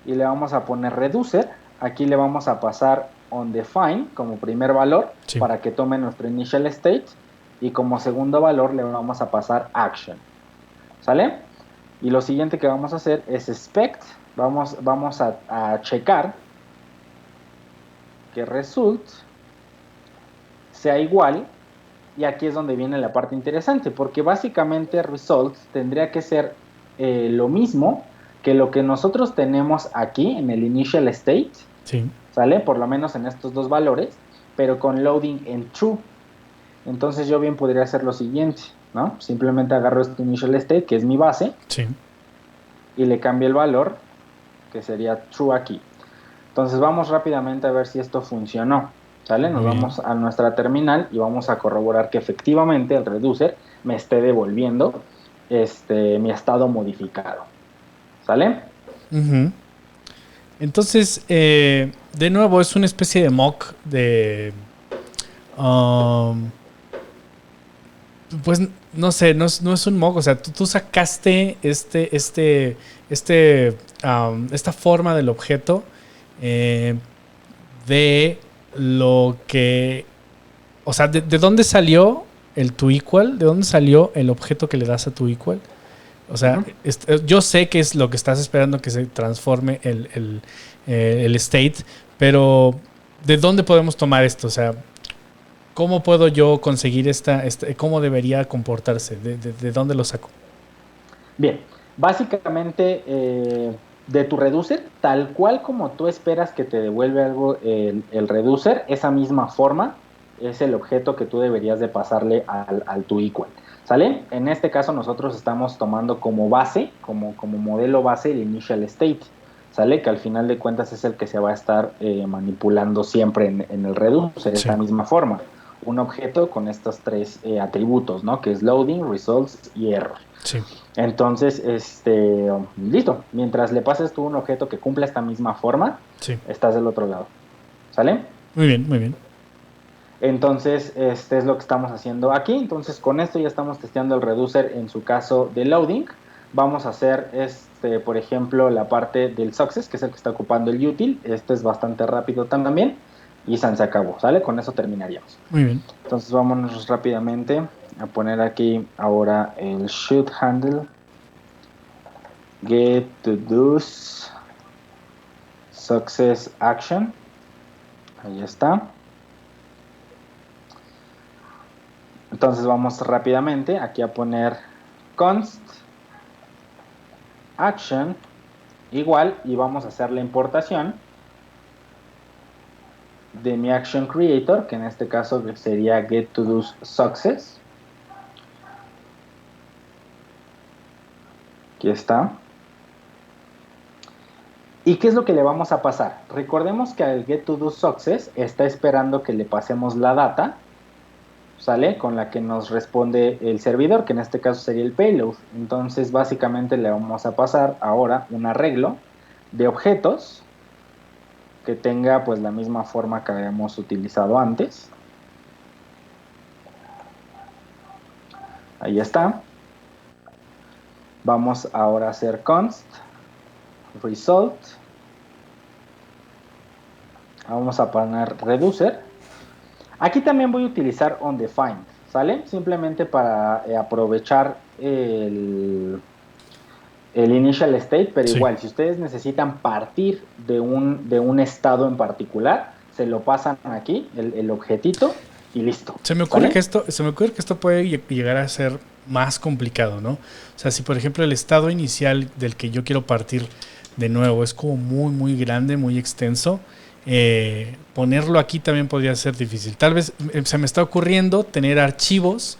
y le vamos a poner reducer. Aquí le vamos a pasar onDefine como primer valor para que tome nuestro initial state y como segundo valor le vamos a pasar action, ¿sale? Y lo siguiente que vamos a hacer es expect. Vamos a checar que result sea igual, y aquí es donde viene la parte interesante, porque básicamente result tendría que ser lo mismo que lo que nosotros tenemos aquí en el initial state,
Sí.
¿sale? Por lo menos en estos dos valores, pero con loading en true. Entonces yo bien podría hacer lo siguiente, ¿no? Simplemente agarro este initial state, que es mi base,
Sí.
y le cambio el valor, que sería true aquí. Entonces vamos rápidamente a ver si esto funcionó, ¿sale? Nos
Muy bien.
vamos a nuestra terminal y vamos a corroborar que efectivamente el reducer me esté devolviendo mi estado modificado, ¿sale?
Ujú. Entonces, de nuevo, es una especie de mock de... um, pues no sé, no es un mock, o sea, tú sacaste esta forma del objeto eh, de lo que... O sea, de dónde salió el to equal, de dónde salió el objeto que le das a tu equal. O sea, yo sé que es lo que estás esperando que se transforme el state, pero ¿de dónde podemos tomar esto? O sea, ¿cómo puedo yo conseguir cómo debería comportarse? ¿De dónde lo saco?
Bien, básicamente de tu reducer, tal cual como tú esperas que te devuelve algo el reducer, esa misma forma es el objeto que tú deberías de pasarle al tu equal, ¿sale? En este caso nosotros estamos tomando como base, como modelo base el initial state, ¿sale? Que al final de cuentas es el que se va a estar manipulando siempre en el reducer,
Sí.
esta misma forma. Un objeto con estos tres atributos, ¿no? Que es loading, results y error.
Sí.
Entonces, listo. Mientras le pases tú un objeto que cumpla esta misma forma,
Sí.
estás del otro lado. ¿Sale?
Muy bien, muy bien.
Entonces, este es lo que estamos haciendo aquí. Entonces, con esto ya estamos testeando el reducer en su caso de loading. Vamos a hacer, por ejemplo, la parte del success, que es el que está ocupando el util. Este es bastante rápido también. Y se acabó, ¿sale? Con eso terminaríamos.
Muy bien.
Entonces, vámonos rápidamente a poner aquí ahora el should handle get to do's success action. Ahí está. Entonces vamos rápidamente aquí a poner const action igual y vamos a hacer la importación de mi action creator, que en este caso sería get to do's success. Aquí está. ¿Y qué es lo que le vamos a pasar? Recordemos que al getToDoSuccess está esperando que le pasemos la data, ¿sale? Con la que nos responde el servidor, que en este caso sería el payload. Entonces, básicamente le vamos a pasar ahora un arreglo de objetos que tenga pues la misma forma que habíamos utilizado antes. Ahí está. Vamos ahora a hacer const result. Vamos a poner reducer. Aquí también voy a utilizar onDefined, ¿sale? Simplemente para aprovechar el initial state, pero sí. Igual, si ustedes necesitan partir de un estado en particular, se lo pasan aquí, el objetito, y listo.
Se me ocurre que esto puede llegar a ser más complicado, ¿no? O sea, si por ejemplo el estado inicial del que yo quiero partir de nuevo es como muy, muy grande, muy extenso, ponerlo aquí también podría ser difícil. Tal vez se me está ocurriendo tener archivos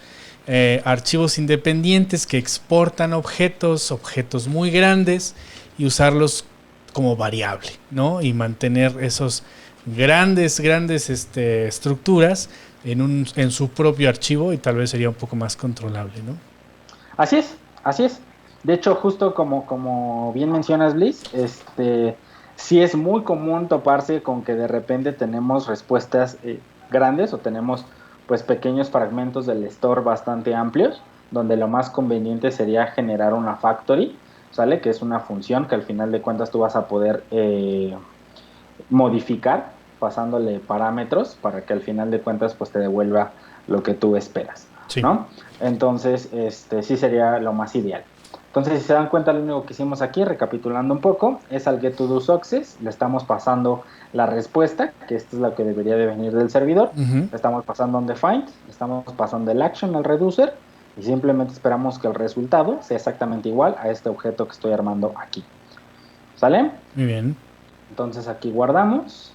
independientes que exportan objetos muy grandes y usarlos como variable, ¿no? Y mantener esos grandes estructuras en su propio archivo y tal vez sería un poco más controlable, ¿no?
Así es, así es. De hecho, justo como bien mencionas, Bliss, sí es muy común toparse con que de repente tenemos respuestas grandes o tenemos pues pequeños fragmentos del store bastante amplios, donde lo más conveniente sería generar una factory, ¿sale? Que es una función que al final de cuentas tú vas a poder modificar pasándole parámetros para que al final de cuentas pues te devuelva lo que tú esperas, sí. ¿No? Entonces, sí sería lo más ideal. Entonces, si se dan cuenta, lo único que hicimos aquí, recapitulando un poco, es al getToDoSuccess, le estamos pasando la respuesta, que esta es la que debería de venir del servidor, le estamos pasando onDefined, le estamos pasando el action al reducer, y simplemente esperamos que el resultado sea exactamente igual a este objeto que estoy armando aquí. ¿Sale?
Muy bien.
Entonces aquí guardamos.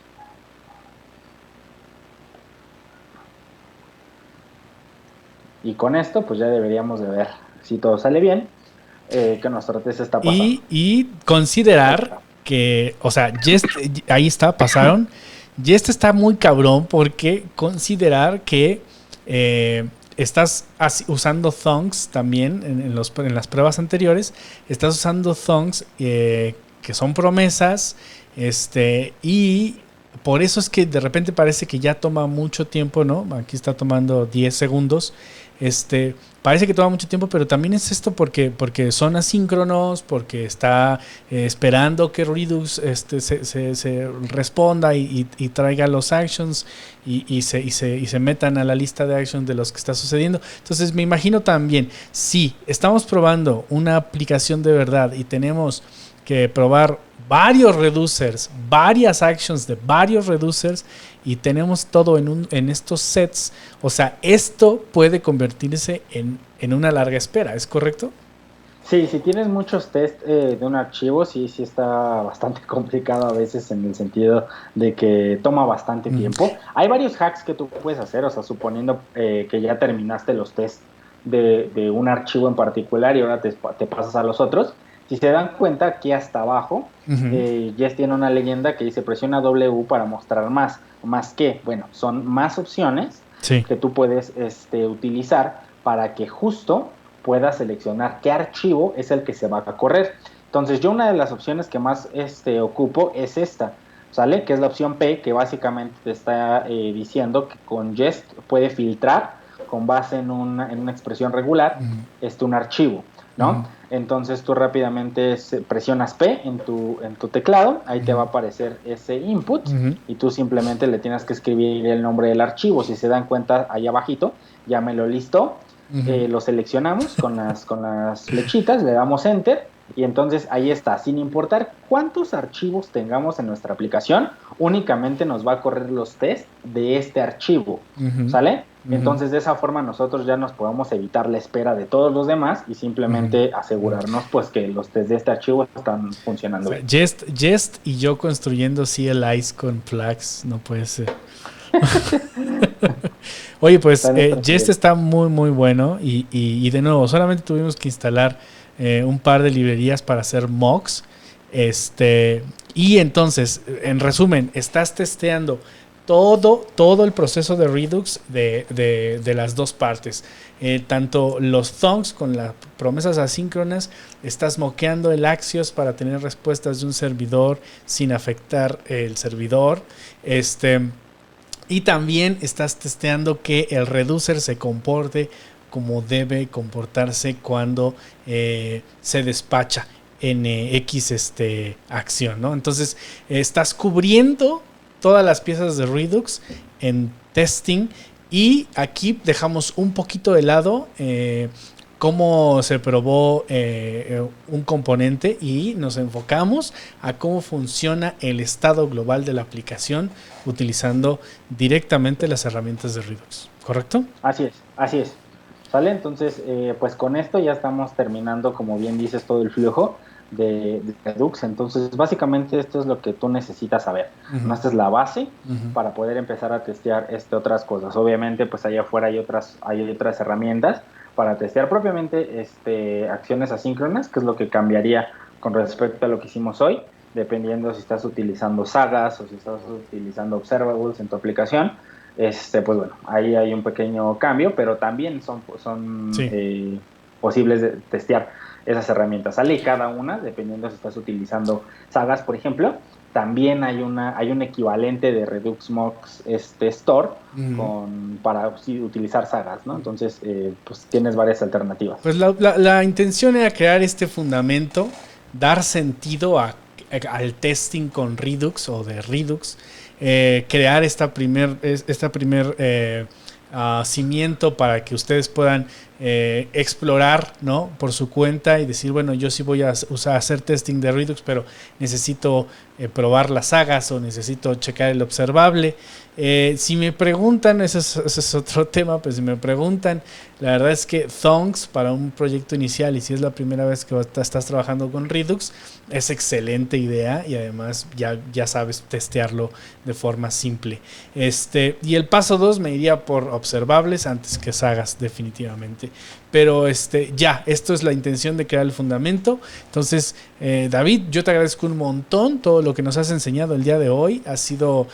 Y con esto pues ya deberíamos de ver si todo sale bien, que nuestro test está pasando.
Y considerar que, o sea, ahí está, pasaron. Y está muy cabrón porque considerar que estás usando thongs también en las pruebas anteriores. Estás usando thongs que son promesas. Y por eso es que de repente parece que ya toma mucho tiempo, ¿no? Aquí está tomando 10 segundos. Parece que toma mucho tiempo, pero también es esto porque son asíncronos, porque está esperando que Redux se responda y traiga los actions y se metan a la lista de actions de los que está sucediendo. Entonces me imagino también, si estamos probando una aplicación de verdad y tenemos que probar varios reducers, varias actions de varios reducers y tenemos todo en estos sets, o sea, esto puede convertirse en una larga espera, ¿es correcto?
Sí, si tienes muchos test de un archivo, sí está bastante complicado a veces en el sentido de que toma bastante tiempo. Hay varios hacks que tú puedes hacer, o sea, suponiendo que ya terminaste los tests de un archivo en particular y ahora te pasas a los otros. Si se dan cuenta, aquí hasta abajo, Jest tiene una leyenda que dice presiona W para mostrar más. ¿Más qué? Bueno, son más opciones que tú puedes utilizar para que justo puedas seleccionar qué archivo es el que se va a correr. Entonces yo una de las opciones que más ocupo es esta, ¿sale? Que es la opción P, que básicamente te está diciendo que con Jest puede filtrar con base en una expresión regular un archivo, ¿no? Entonces tú rápidamente presionas P en tu teclado, ahí te va a aparecer ese input y tú simplemente le tienes que escribir el nombre del archivo. Si se dan cuenta, ahí abajito ya me lo listó. Lo seleccionamos con las flechitas, le damos enter y entonces ahí está, sin importar cuántos archivos tengamos en nuestra aplicación, únicamente nos va a correr los tests de este archivo, ¿sale? Entonces de esa forma nosotros ya nos podemos evitar la espera de todos los demás y simplemente asegurarnos pues que los tests de este archivo están funcionando bien.
Jest y yo construyendo CLIs con Flags, no puede ser. Oye, pues Jest está muy muy bueno y de nuevo solamente tuvimos que instalar un par de librerías para hacer mocks y entonces en resumen estás testeando todo el proceso de Redux de las dos partes, tanto los thongs con las promesas asíncronas, estás moqueando el Axios para tener respuestas de un servidor sin afectar el servidor, y también estás testeando que el reducer se comporte como debe comportarse cuando se despacha en X acción, ¿no? Entonces estás cubriendo todas las piezas de Redux en testing y aquí dejamos un poquito de lado cómo se probó un componente y nos enfocamos a cómo funciona el estado global de la aplicación utilizando directamente las herramientas de Redux, ¿correcto?
Así es. ¿Sale? Entonces, pues con esto ya estamos terminando, como bien dices, todo el flujo de Redux. Entonces, básicamente esto es lo que tú necesitas saber. Esta es la base para poder empezar a testear otras cosas. Obviamente, pues allá afuera hay otras herramientas para testear propiamente acciones asíncronas, que es lo que cambiaría con respecto a lo que hicimos hoy, dependiendo si estás utilizando sagas o si estás utilizando observables en tu aplicación. Pues bueno, ahí hay un pequeño cambio, pero también son posibles de testear esas herramientas. Sale cada una, dependiendo si estás utilizando sagas, por ejemplo. También hay un equivalente de Redux Mocks Store para utilizar sagas, ¿no? Entonces, pues tienes varias alternativas.
Pues la intención era crear este fundamento, dar sentido al testing con Redux o de Redux, crear esta primer cimiento para que ustedes puedan explorar, ¿no? Por su cuenta y decir, bueno, yo sí voy a hacer testing de Redux, pero necesito probar las sagas o necesito checar el observable. Si me preguntan, ese es otro tema, pues si me preguntan, la verdad es que Thongs para un proyecto inicial y si es la primera vez que estás trabajando con Redux, es excelente idea y además ya sabes testearlo de forma simple. Y el paso 2 me iría por observables antes que sagas, definitivamente. Pero esto es la intención de crear el fundamento. Entonces, David, yo te agradezco un montón todo lo que nos has enseñado el día de hoy. Ha sido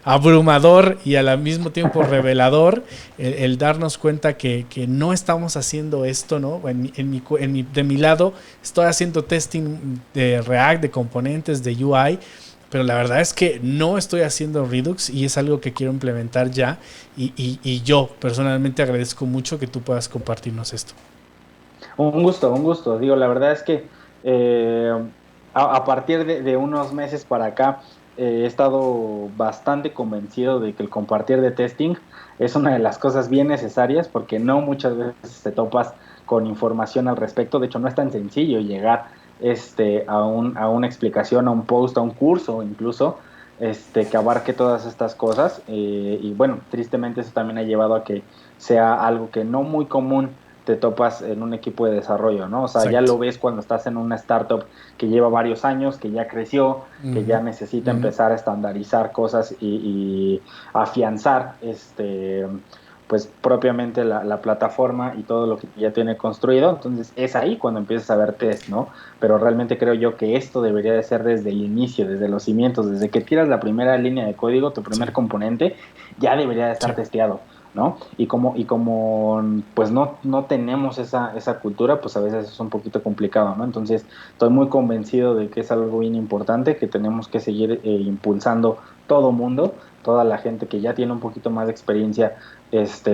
abrumador y al mismo tiempo revelador el darnos cuenta que no estamos haciendo esto, ¿no? De mi lado, estoy haciendo testing de React, de componentes, de UI. Pero la verdad es que no estoy haciendo Redux y es algo que quiero implementar ya y yo personalmente agradezco mucho que tú puedas compartirnos esto.
Un gusto. Digo, la verdad es que a partir de unos meses para acá he estado bastante convencido de que el compartir de testing es una de las cosas bien necesarias porque no muchas veces te topas con información al respecto. De hecho, no es tan sencillo llegar a una explicación, a un post, a un curso incluso, que abarque todas estas cosas. Y bueno, tristemente eso también ha llevado a que sea algo que no muy común te topas en un equipo de desarrollo, ¿no? O sea, exacto, ya lo ves cuando estás en una startup que lleva varios años, que ya creció, que ya necesita empezar a estandarizar cosas y afianzar pues propiamente la plataforma y todo lo que ya tiene construido. Entonces es ahí cuando empiezas a ver test, ¿no? Pero realmente creo yo que esto debería de ser desde el inicio, desde los cimientos, desde que tiras la primera línea de código, tu primer componente, ya debería de estar testeado, ¿no? Y como pues no tenemos esa cultura, pues a veces es un poquito complicado, ¿no? Entonces estoy muy convencido de que es algo bien importante, que tenemos que seguir impulsando todo mundo, toda la gente que ya tiene un poquito más de experiencia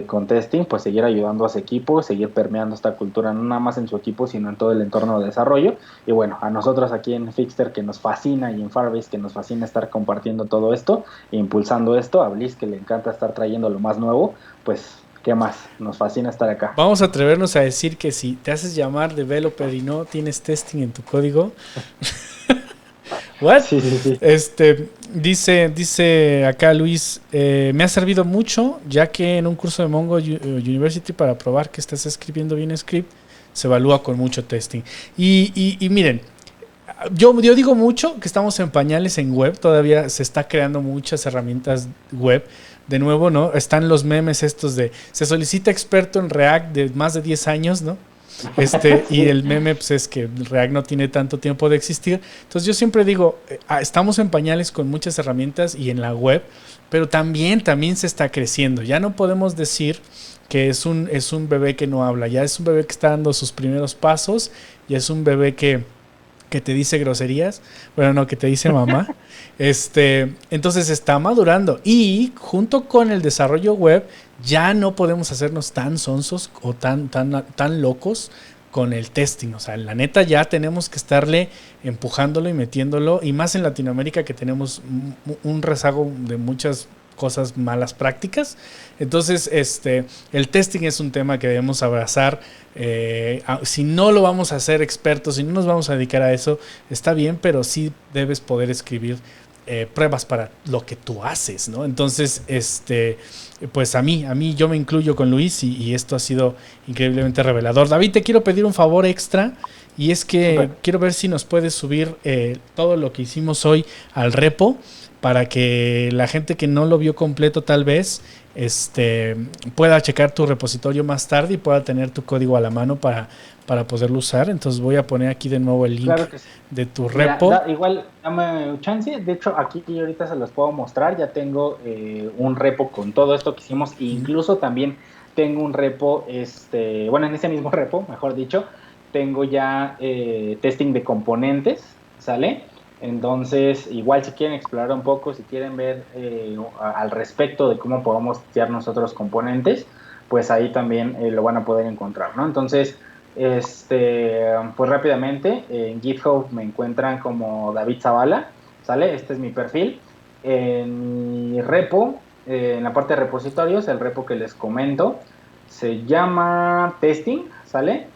con testing, pues seguir ayudando a su equipo, seguir permeando esta cultura no nada más en su equipo, sino en todo el entorno de desarrollo. Y bueno, a nosotros aquí en Fixter que nos fascina y en Firebase que nos fascina estar compartiendo todo esto e impulsando esto, a Bliss que le encanta estar trayendo lo más nuevo, pues ¿qué más? Nos fascina estar acá.
Vamos a atrevernos a decir que si te haces llamar developer y no tienes testing en tu código... ¿What?
Sí.
Dice acá Luis, me ha servido mucho, ya que en un curso de Mongo University para probar que estás escribiendo bien script, se evalúa con mucho testing. Y miren, yo digo mucho que estamos en pañales en web, todavía se está creando muchas herramientas web. De nuevo, ¿no? Están los memes estos de se solicita experto en React de más de 10 años, ¿no? Y el meme pues, es que React no tiene tanto tiempo de existir. Entonces yo siempre digo, estamos en pañales con muchas herramientas y en la web, pero también se está creciendo. Ya no podemos decir que es un bebé que no habla, ya es un bebé que está dando sus primeros pasos, ya es un bebé que te dice groserías, bueno, no, que te dice mamá. Entonces está madurando y junto con el desarrollo web ya no podemos hacernos tan sonsos o tan locos con el testing. O sea, la neta ya tenemos que estarle empujándolo y metiéndolo, y más en Latinoamérica que tenemos un rezago de muchas cosas malas prácticas. Entonces el testing es un tema que debemos abrazar. Si no lo vamos a hacer expertos, si no nos vamos a dedicar a eso, está bien, pero sí debes poder escribir pruebas para lo que tú haces, ¿no? Entonces pues a mí yo me incluyo con Luis y esto ha sido increíblemente revelador. David, te quiero pedir un favor extra, y es que quiero ver si nos puedes subir todo lo que hicimos hoy al repo, para que la gente que no lo vio completo tal vez pueda checar tu repositorio más tarde y pueda tener tu código a la mano para poderlo usar. Entonces voy a poner aquí de nuevo el link, claro que sí, de tu repo.
Mira, igual dame chance, de hecho aquí ahorita se los puedo mostrar, ya tengo un repo con todo esto que hicimos, e incluso también tengo un repo, bueno, en ese mismo repo, mejor dicho, tengo ya testing de componentes, ¿sale? Entonces, igual si quieren explorar un poco, si quieren ver al respecto de cómo podemos testear nosotros componentes, pues ahí también lo van a poder encontrar, ¿no? Entonces, pues rápidamente, en GitHub me encuentran como David Zavala, ¿sale? Este es mi perfil. En mi repo, en la parte de repositorios, el repo que les comento, se llama Testing, ¿sale?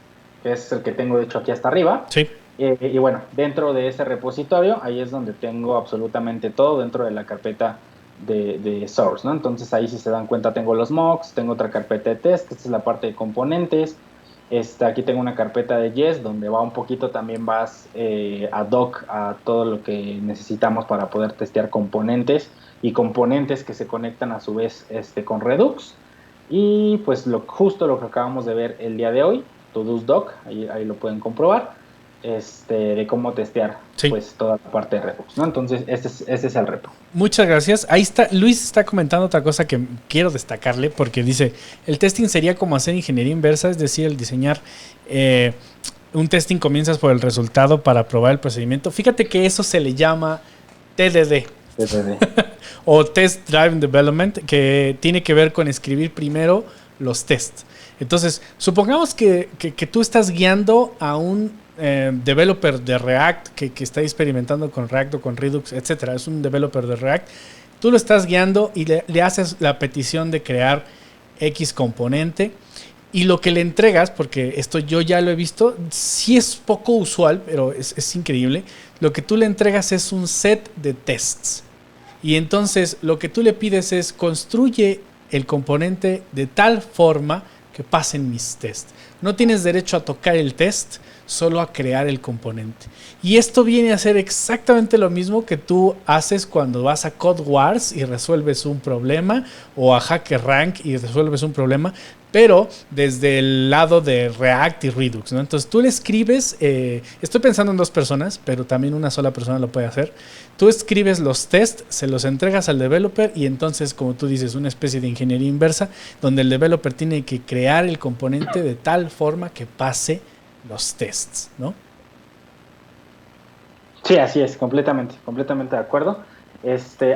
Que es el que tengo de hecho aquí hasta arriba.
Sí.
Y bueno, dentro de ese repositorio, ahí es donde tengo absolutamente todo dentro de la carpeta de source, ¿no? Entonces ahí, si se dan cuenta, tengo los mocks, tengo otra carpeta de test, esta es la parte de componentes. Aquí tengo una carpeta de Jest donde va un poquito también vas ad hoc a todo lo que necesitamos para poder testear componentes y componentes que se conectan a su vez con Redux. Y pues justo lo que acabamos de ver el día de hoy, Todo's Doc, ahí lo pueden comprobar, de cómo testear pues toda la parte de Redux, ¿no? Entonces este es el repo.
Muchas gracias. Ahí está, Luis está comentando otra cosa que quiero destacarle, porque dice, el testing sería como hacer ingeniería inversa, es decir, el diseñar un testing, comienzas por el resultado para probar el procedimiento. Fíjate que eso se le llama TDD. O Test Driven Development, que tiene que ver con escribir primero los tests. Entonces, supongamos que tú estás guiando a un developer de React que está experimentando con React o con Redux, etcétera. Es un developer de React. Tú lo estás guiando y le haces la petición de crear X componente. Y lo que le entregas, porque esto yo ya lo he visto, sí es poco usual, pero es increíble. Lo que tú le entregas es un set de tests. Y entonces lo que tú le pides es construye el componente de tal forma que pasen mis tests. No tienes derecho a tocar el test, solo a crear el componente. Y esto viene a ser exactamente lo mismo que tú haces cuando vas a Code Wars y resuelves un problema, o a HackerRank y resuelves un problema, pero desde el lado de React y Redux, ¿no? Entonces tú le escribes, estoy pensando en 2 personas, pero también una sola persona lo puede hacer. Tú escribes los tests, se los entregas al developer y entonces, como tú dices, una especie de ingeniería inversa, donde el developer tiene que crear el componente de tal forma que pase los tests, ¿no?
Sí, así es, completamente de acuerdo.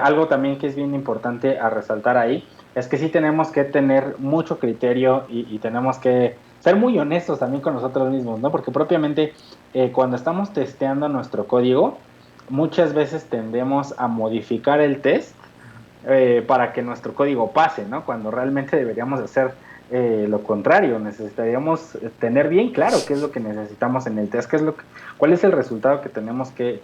Algo también que es bien importante a resaltar ahí es que sí tenemos que tener mucho criterio y tenemos que ser muy honestos también con nosotros mismos, ¿no? Porque propiamente cuando estamos testeando nuestro código, muchas veces tendemos a modificar el test para que nuestro código pase, ¿no? Cuando realmente deberíamos hacer lo contrario. Necesitaríamos tener bien claro qué es lo que necesitamos en el test, cuál es el resultado que tenemos que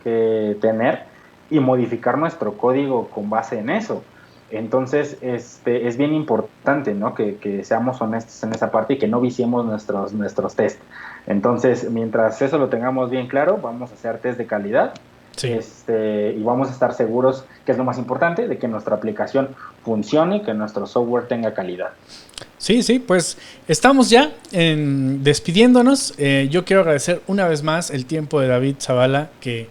tener y modificar nuestro código con base en eso. Entonces, es bien importante, ¿no? Que seamos honestos en esa parte y que no viciemos nuestros test. Entonces, mientras eso lo tengamos bien claro, vamos a hacer test de calidad. Sí. Y vamos a estar seguros, que es lo más importante, de que nuestra aplicación funcione, que nuestro software tenga calidad.
Sí, pues estamos ya despidiéndonos. Yo quiero agradecer una vez más el tiempo de David Zavala, que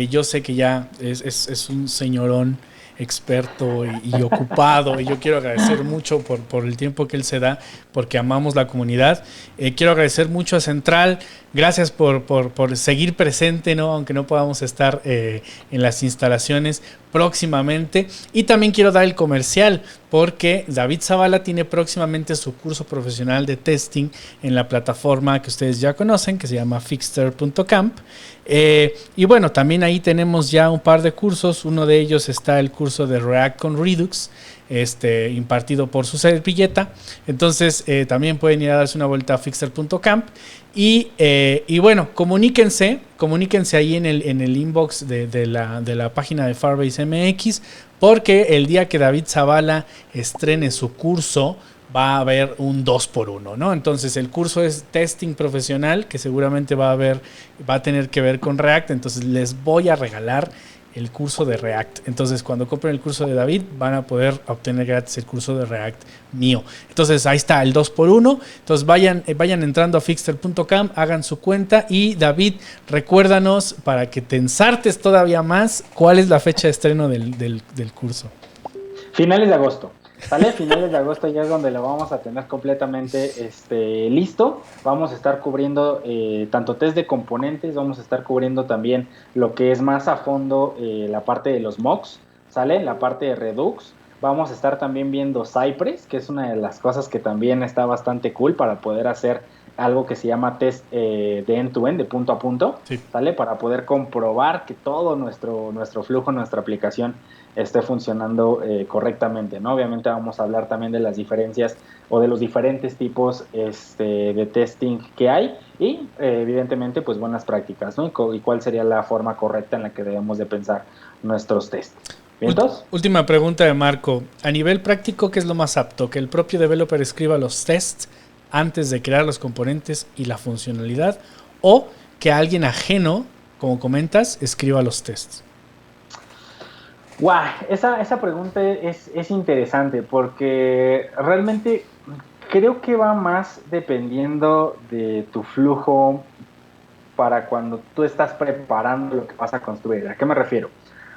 yo sé que ya es un señorón experto y ocupado, y yo quiero agradecer mucho por el tiempo que él se da, porque amamos la comunidad. Quiero agradecer mucho a Central, gracias por seguir presente, ¿no? Aunque no podamos estar en las instalaciones próximamente. Y también quiero dar el comercial, porque David Zavala tiene próximamente su curso profesional de testing en la plataforma que ustedes ya conocen, que se llama Fixter.camp. Y bueno, también ahí tenemos ya un par de cursos. Uno de ellos está el curso de React con Redux, impartido por su servilleta. Entonces también pueden ir a darse una vuelta a Fixter.camp. Y bueno, comuníquense ahí en el inbox de la página de Firebase MX, porque el día que David Zavala estrene su curso va a haber un 2x1, ¿no? Entonces el curso es testing profesional, que seguramente va a tener que ver con React. Entonces les voy a regalar el curso de React. Entonces, cuando compren el curso de David, van a poder obtener gratis el curso de React mío. Entonces, ahí está el 2x1. Entonces, vayan entrando a Fixter.com, hagan su cuenta. Y David, recuérdanos, para que te ensartes todavía más, ¿cuál es la fecha de estreno del curso?
Finales de agosto. ¿Sale? Finales de agosto ya es donde lo vamos a tener completamente listo. Vamos a estar cubriendo tanto test de componentes, vamos a estar cubriendo también lo que es más a fondo la parte de los mocks, ¿sale? La parte de Redux. Vamos a estar también viendo Cypress, que es una de las cosas que también está bastante cool para poder hacer algo que se llama test de end-to-end, de punto a punto,
sí.
¿sale? Para poder comprobar que todo nuestro flujo, nuestra aplicación esté funcionando correctamente, ¿no? Obviamente vamos a hablar también de las diferencias o de los diferentes tipos de testing que hay y evidentemente pues buenas prácticas, ¿no? Y cuál sería la forma correcta en la que debemos de pensar nuestros tests. ¿Vientos?
Última pregunta de Marco. A nivel práctico, ¿qué es lo más apto? ¿Que el propio developer escriba los tests antes de crear los componentes y la funcionalidad? ¿O que alguien ajeno, como comentas, escriba los tests?
Wow, esa pregunta es interesante porque realmente creo que va más dependiendo de tu flujo para cuando tú estás preparando lo que vas a construir. ¿A qué me refiero?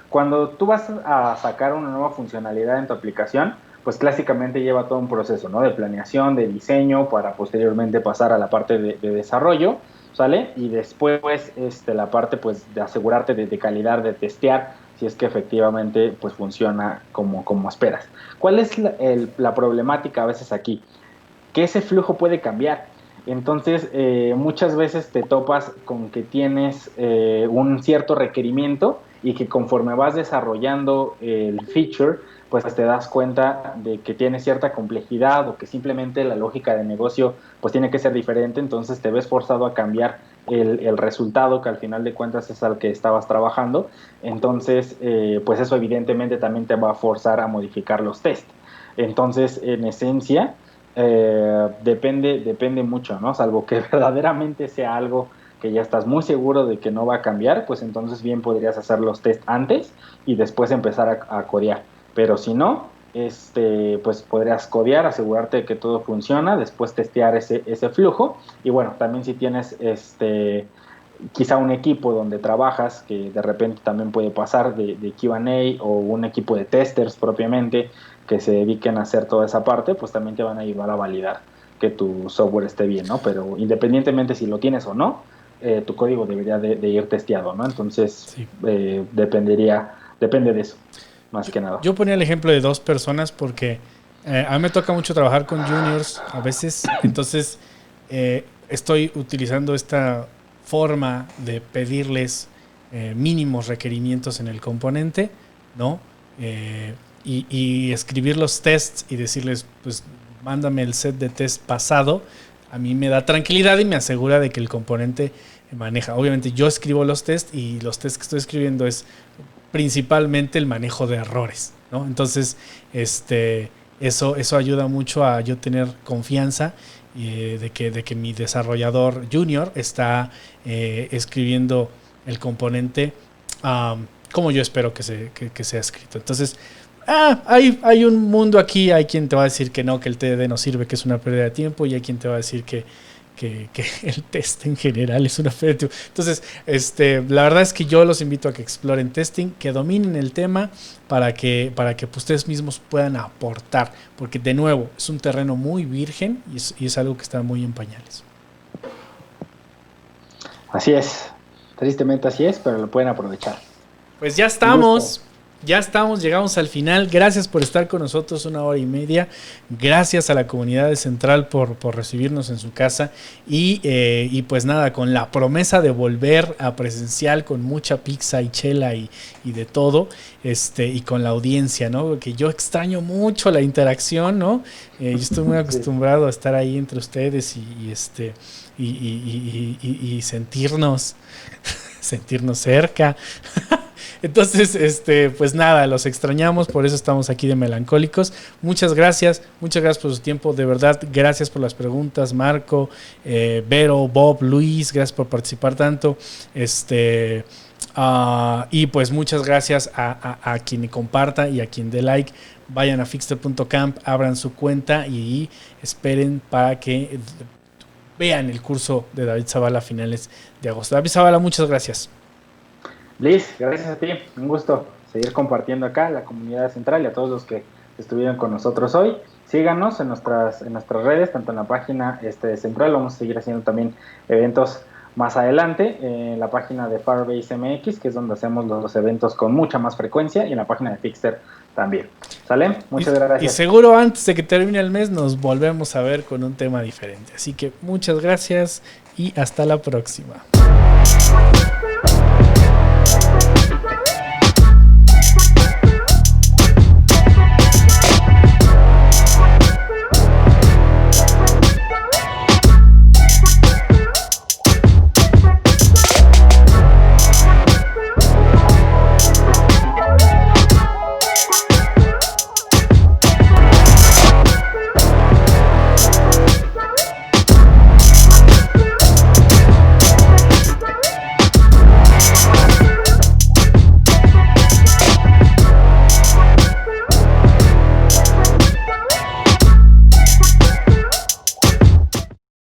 Cuando tú vas a sacar una nueva funcionalidad en tu aplicación, pues clásicamente lleva todo un proceso, ¿no? De planeación, de diseño, para posteriormente pasar a la parte de desarrollo, ¿sale? Y después la parte pues de asegurarte de calidad, de testear si es que efectivamente pues funciona como esperas. ¿Cuál es la problemática a veces aquí? Que ese flujo puede cambiar. Entonces, muchas veces te topas con que tienes un cierto requerimiento y que conforme vas desarrollando el feature, pues te das cuenta de que tiene cierta complejidad o que simplemente la lógica de negocio pues tiene que ser diferente, entonces te ves forzado a cambiar el resultado que al final de cuentas es al que estabas trabajando, entonces pues eso evidentemente también te va a forzar a modificar los tests. Entonces, en esencia, depende mucho, ¿no? Salvo que verdaderamente sea algo que ya estás muy seguro de que no va a cambiar, pues entonces bien podrías hacer los test antes y después empezar a codear. Pero si no, pues podrías codear, asegurarte de que todo funciona, después testear ese flujo y bueno, también si tienes quizá un equipo donde trabajas, que de repente también puede pasar de Q&A o un equipo de testers propiamente, que se dediquen a hacer toda esa parte, pues también te van a ayudar a validar que tu software esté bien, ¿no? Pero independientemente si lo tienes o no, tu código debería de ir testeado, ¿no? Entonces,
Sí.
depende de eso, más que nada.
Yo ponía el ejemplo de 2 personas porque a mí me toca mucho trabajar con juniors a veces, entonces estoy utilizando esta forma de pedirles mínimos requerimientos en el componente, ¿no? Y escribir los tests y decirles, pues mándame el set de test pasado, a mí me da tranquilidad y me asegura de que el componente maneja. Obviamente yo escribo los tests y los tests que estoy escribiendo es principalmente el manejo de errores, ¿no? Entonces, eso ayuda mucho a yo tener confianza de que mi desarrollador junior está escribiendo el componente como yo espero que sea escrito. Entonces, hay un mundo aquí, hay quien te va a decir que no, que el TDD no sirve, que es una pérdida de tiempo, y hay quien te va a decir que el test en general es una pérdida de tiempo. Entonces, la verdad es que yo los invito a que exploren testing, que dominen el tema para que ustedes mismos puedan aportar, porque de nuevo, es un terreno muy virgen y es algo que está muy en pañales.
Así es, tristemente así es, pero lo pueden aprovechar.
Pues ya estamos. Llegamos al final. Gracias por estar con nosotros 1 hora y media. Gracias a la comunidad de Central por recibirnos en su casa. Y pues nada, con la promesa de volver a presencial con mucha pizza y chela y de todo. Y con la audiencia, ¿no? Que yo extraño mucho la interacción, ¿no? Yo estoy muy acostumbrado a estar ahí entre ustedes y sentirnos cerca. Entonces, pues nada, los extrañamos, por eso estamos aquí de melancólicos. Muchas gracias por su tiempo, de verdad, gracias por las preguntas, Marco, Vero, Bob, Luis, gracias por participar tanto. Y pues muchas gracias a quien comparta y a quien dé like. Vayan a fixter.camp, abran su cuenta y esperen para que vean el curso de David Zavala a finales de agosto. David Zavala, muchas gracias.
Liz, gracias a ti, un gusto seguir compartiendo acá la comunidad central y a todos los que estuvieron con nosotros hoy. Síganos en nuestras redes, tanto en la página de Central, vamos a seguir haciendo también eventos más adelante en la página de Firebase MX, que es donde hacemos los eventos con mucha más frecuencia, y en la página de Fixter también. ¿Sale? Muchas gracias.
Y seguro antes de que termine el mes nos volvemos a ver con un tema diferente. Así que muchas gracias y hasta la próxima.